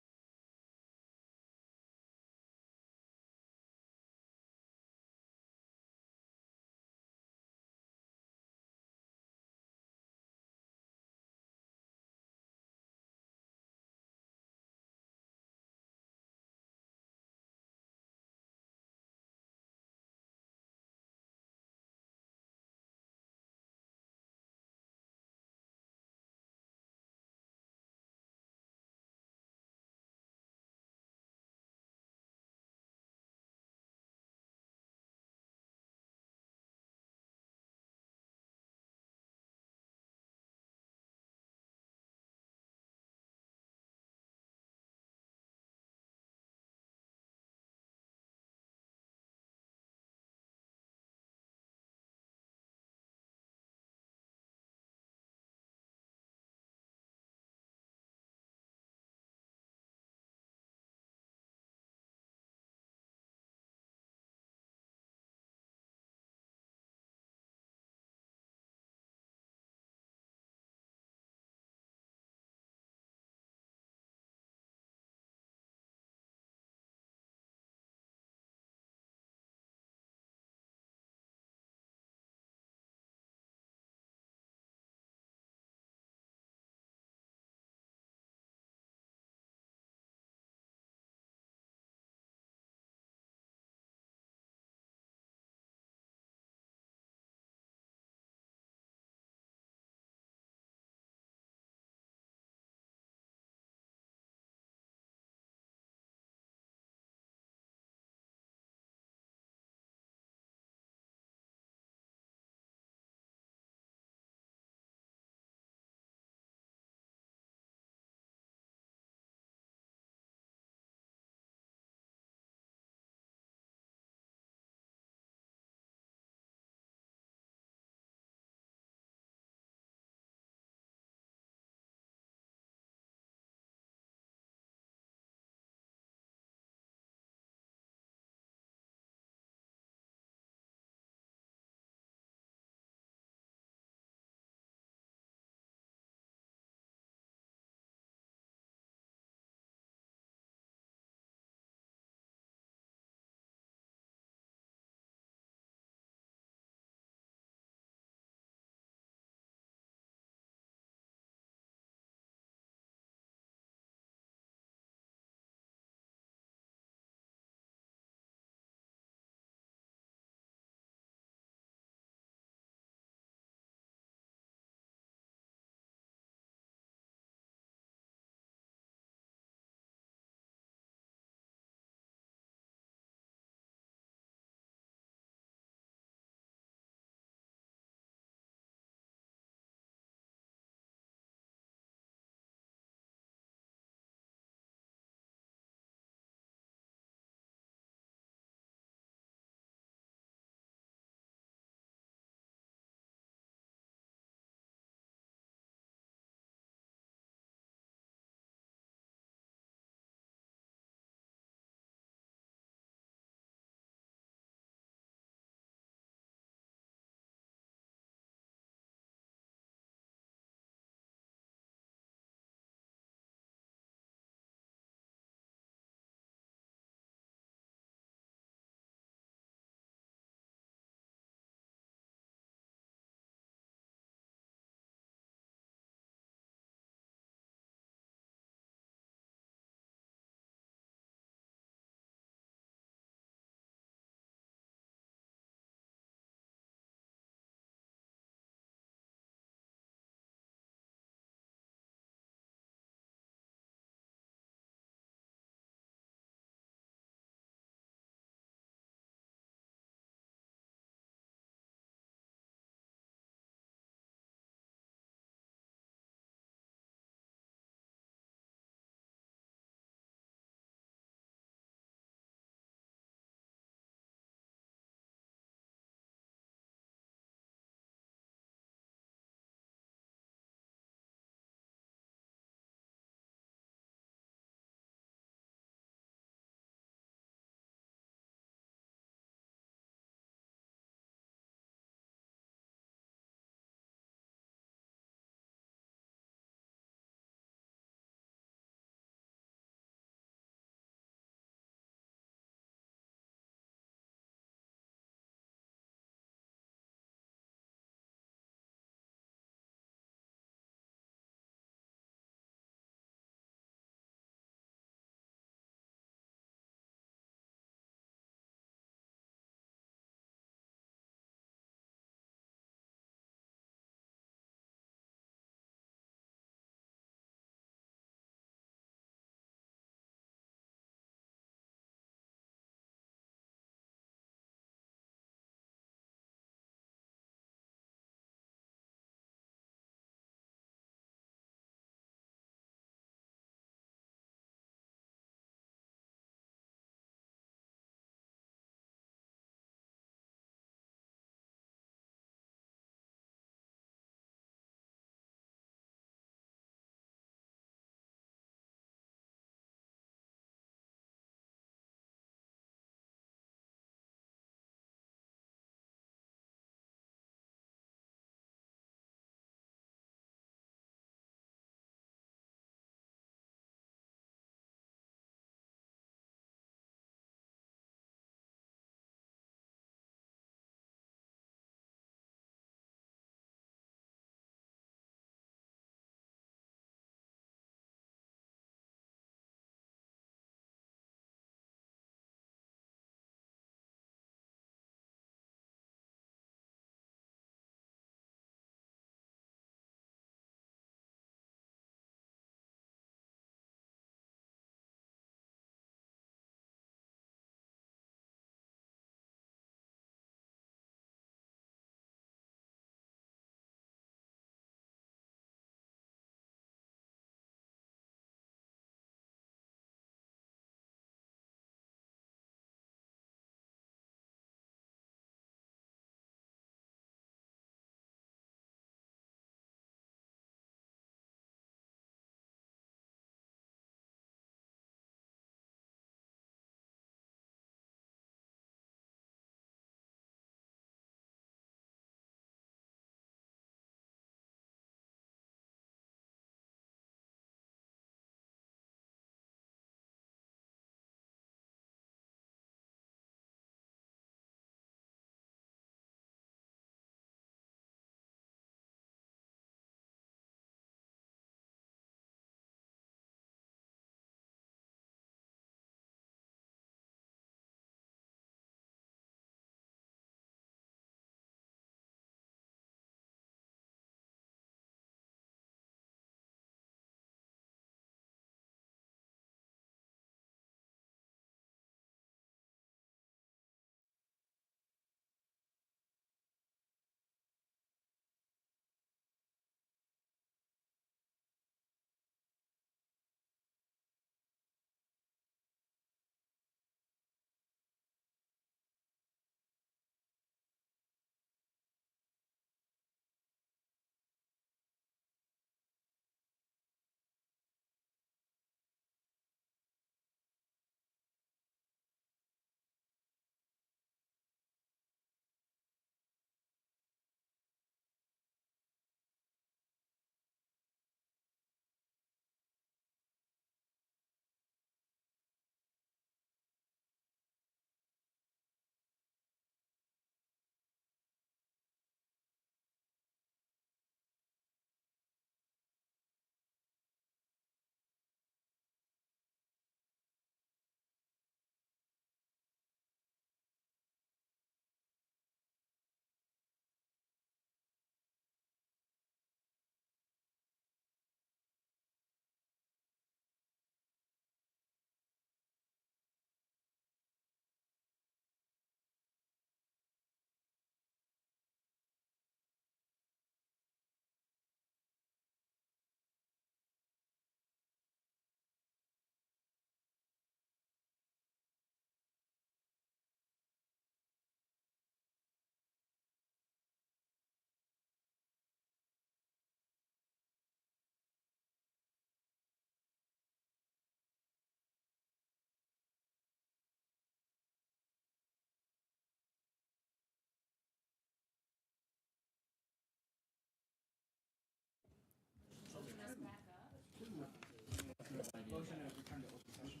J: Motion to return to open session.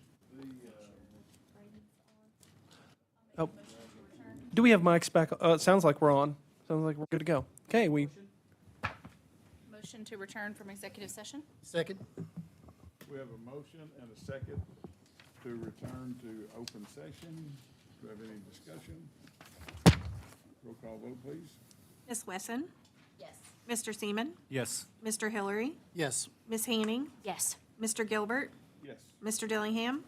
A: Oh. Do we have mics back? It sounds like we're on. Sounds like we're good to go. Okay,
E: Motion to return from executive session?
F: Second?
D: We have a motion and a second to return to open session. Do we have any discussion? Roll call vote, please.
L: Ms. Wesson?
C: Yes.
L: Mr. Seaman?
K: Yes.
L: Mr. Hillary?
F: Yes.
L: Ms. Hanning?
C: Yes.
L: Mr. Gilbert?
D: Yes.
L: Mr. Dillingham?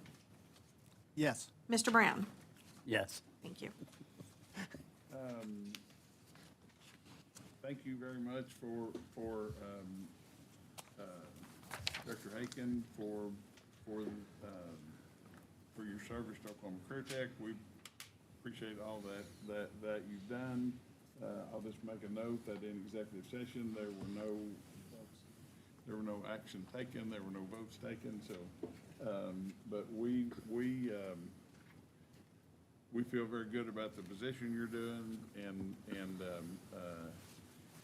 F: Yes.
L: Mr. Brown?
K: Yes.
L: Thank you.
D: Thank you very much for Dr. Haken for your service to Oklahoma CareerTech. We appreciate all that you've done. I'll just make a note that in executive session, there were no action taken, there were no votes taken, so, but we feel very good about the position you're doing and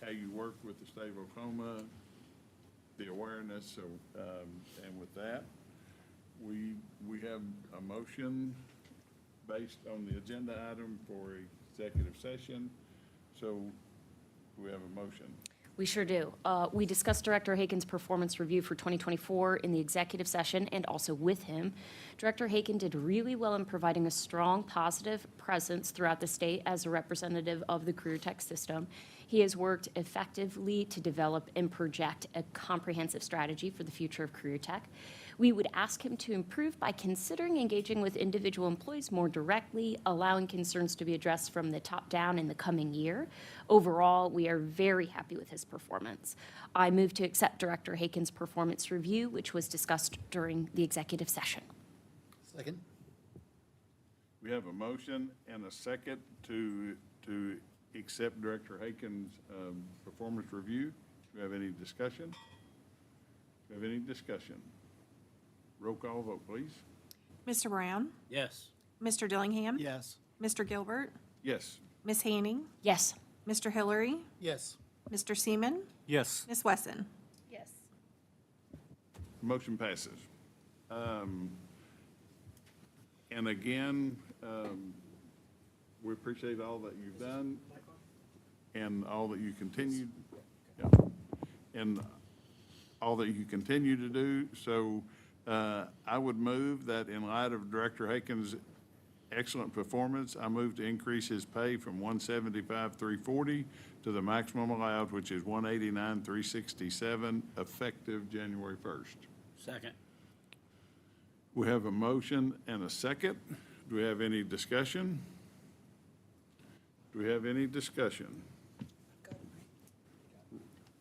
D: how you work with the state of Oklahoma, the awareness, so, and with that, we have a motion based on the agenda item for executive session, so we have a motion.
C: We sure do. We discussed Director Haken's performance review for 2024 in the executive session and also with him. Director Haken did really well in providing a strong, positive presence throughout the state as a representative of the CareerTech system. He has worked effectively to develop and project a comprehensive strategy for the future of CareerTech. We would ask him to improve by considering engaging with individual employees more directly, allowing concerns to be addressed from the top down in the coming year. Overall, we are very happy with his performance. I move to accept Director Haken's performance review, which was discussed during the executive session.
F: Second?
D: We have a motion and a second to accept Director Haken's performance review. Do we have any discussion? Do we have any discussion? Roll call vote, please.
L: Mr. Brown?
K: Yes.
L: Mr. Dillingham?
F: Yes.
L: Mr. Gilbert?
D: Yes.
L: Ms. Hanning?
C: Yes.
L: Mr. Hillary?
F: Yes.
L: Mr. Seaman?
K: Yes.
L: Ms. Wesson?
E: Yes.
D: Motion passes. And again, we appreciate all that you've done and all that you continue, and all that you continue to do. So I would move that in light of Director Haken's excellent performance, I move to increase his pay from $175,340 to the maximum allowed, which is $189,367, effective January 1st.
K: Second.
D: We have a motion and a second. Do we have any discussion? Do we have any discussion?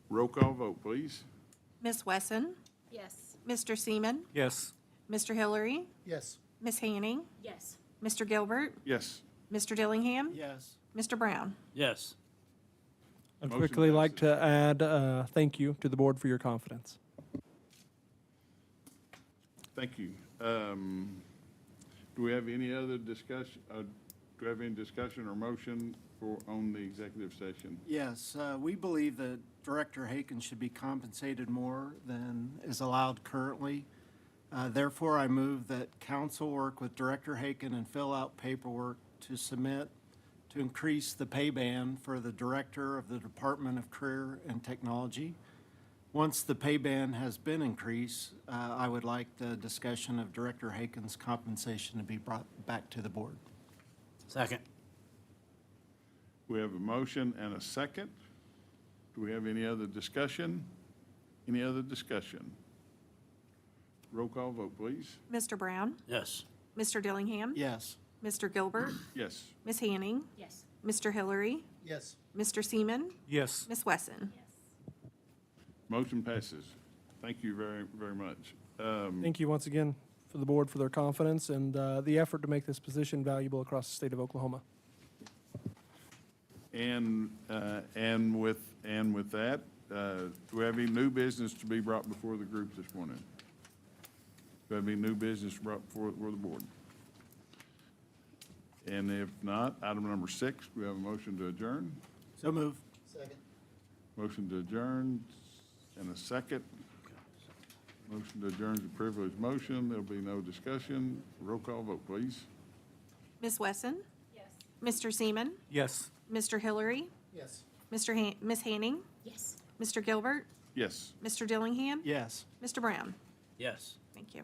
D: Roll call vote, please.
L: Ms. Wesson?
E: Yes.
L: Mr. Seaman?
K: Yes.
L: Mr. Hillary?
F: Yes.
L: Ms. Hanning?
C: Yes.
L: Mr. Gilbert?
D: Yes.
L: Mr. Dillingham?
F: Yes.
L: Mr. Brown?
K: Yes.
A: I'd
D: Motion
A: quickly like
D: passes.
A: to add, thank you to the board for your confidence.
D: Thank you. Do we have any other discussion, do we have any discussion or motion on the executive session?
P: Yes, we believe that Director Haken should be compensated more than is allowed currently. Therefore, I move that council work with Director Haken and fill out paperwork to submit to increase the pay band for the Director of the Department of Career and Technology. Once the pay band has been increased, I would like the discussion of Director Haken's compensation to be brought back to the board.
K: Second.
D: We have a motion and a second. Do we have any other discussion? Any other discussion? Roll call vote, please.
L: Mr. Brown?
K: Yes.
L: Mr. Dillingham?
P: Yes.
L: Mr. Gilbert?
D: Yes.
L: Ms. Hanning?
C: Yes.
L: Mr. Hillary?
F: Yes.
L: Mr. Seaman?
K: Yes.
L: Ms. Wesson?
D: Motion passes. Thank you very, very much.
A: Thank you once again for the board for their confidence and the effort to make this position valuable across the state of Oklahoma.
D: And with that, do we have any new business to be brought before the group this morning? Do we have any new business brought before the board? And if not, item number 6, do we have a motion to adjourn?
P: So move.
F: Second.
D: Motion to adjourn and a second. Motion to adjourn is a privileged motion. There'll be no discussion. Roll call vote, please.
L: Ms. Wesson? Yes. Mr. Seaman?
K: Yes.
L: Mr. Hillary?
F: Yes.
L: Ms. Hanning?
C: Yes.
L: Mr. Gilbert?
D: Yes.
L: Mr. Dillingham?
P: Yes.
L: Mr. Brown?
K: Yes.
L: Thank you.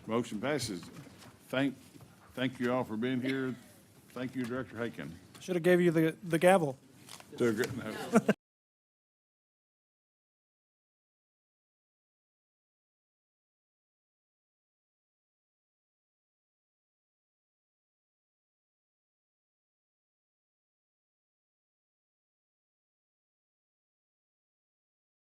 D: Motion passes. Thank you all for being here. Thank you, Director Haken.
A: Should have gave you the gavel.
D: To a gr- no.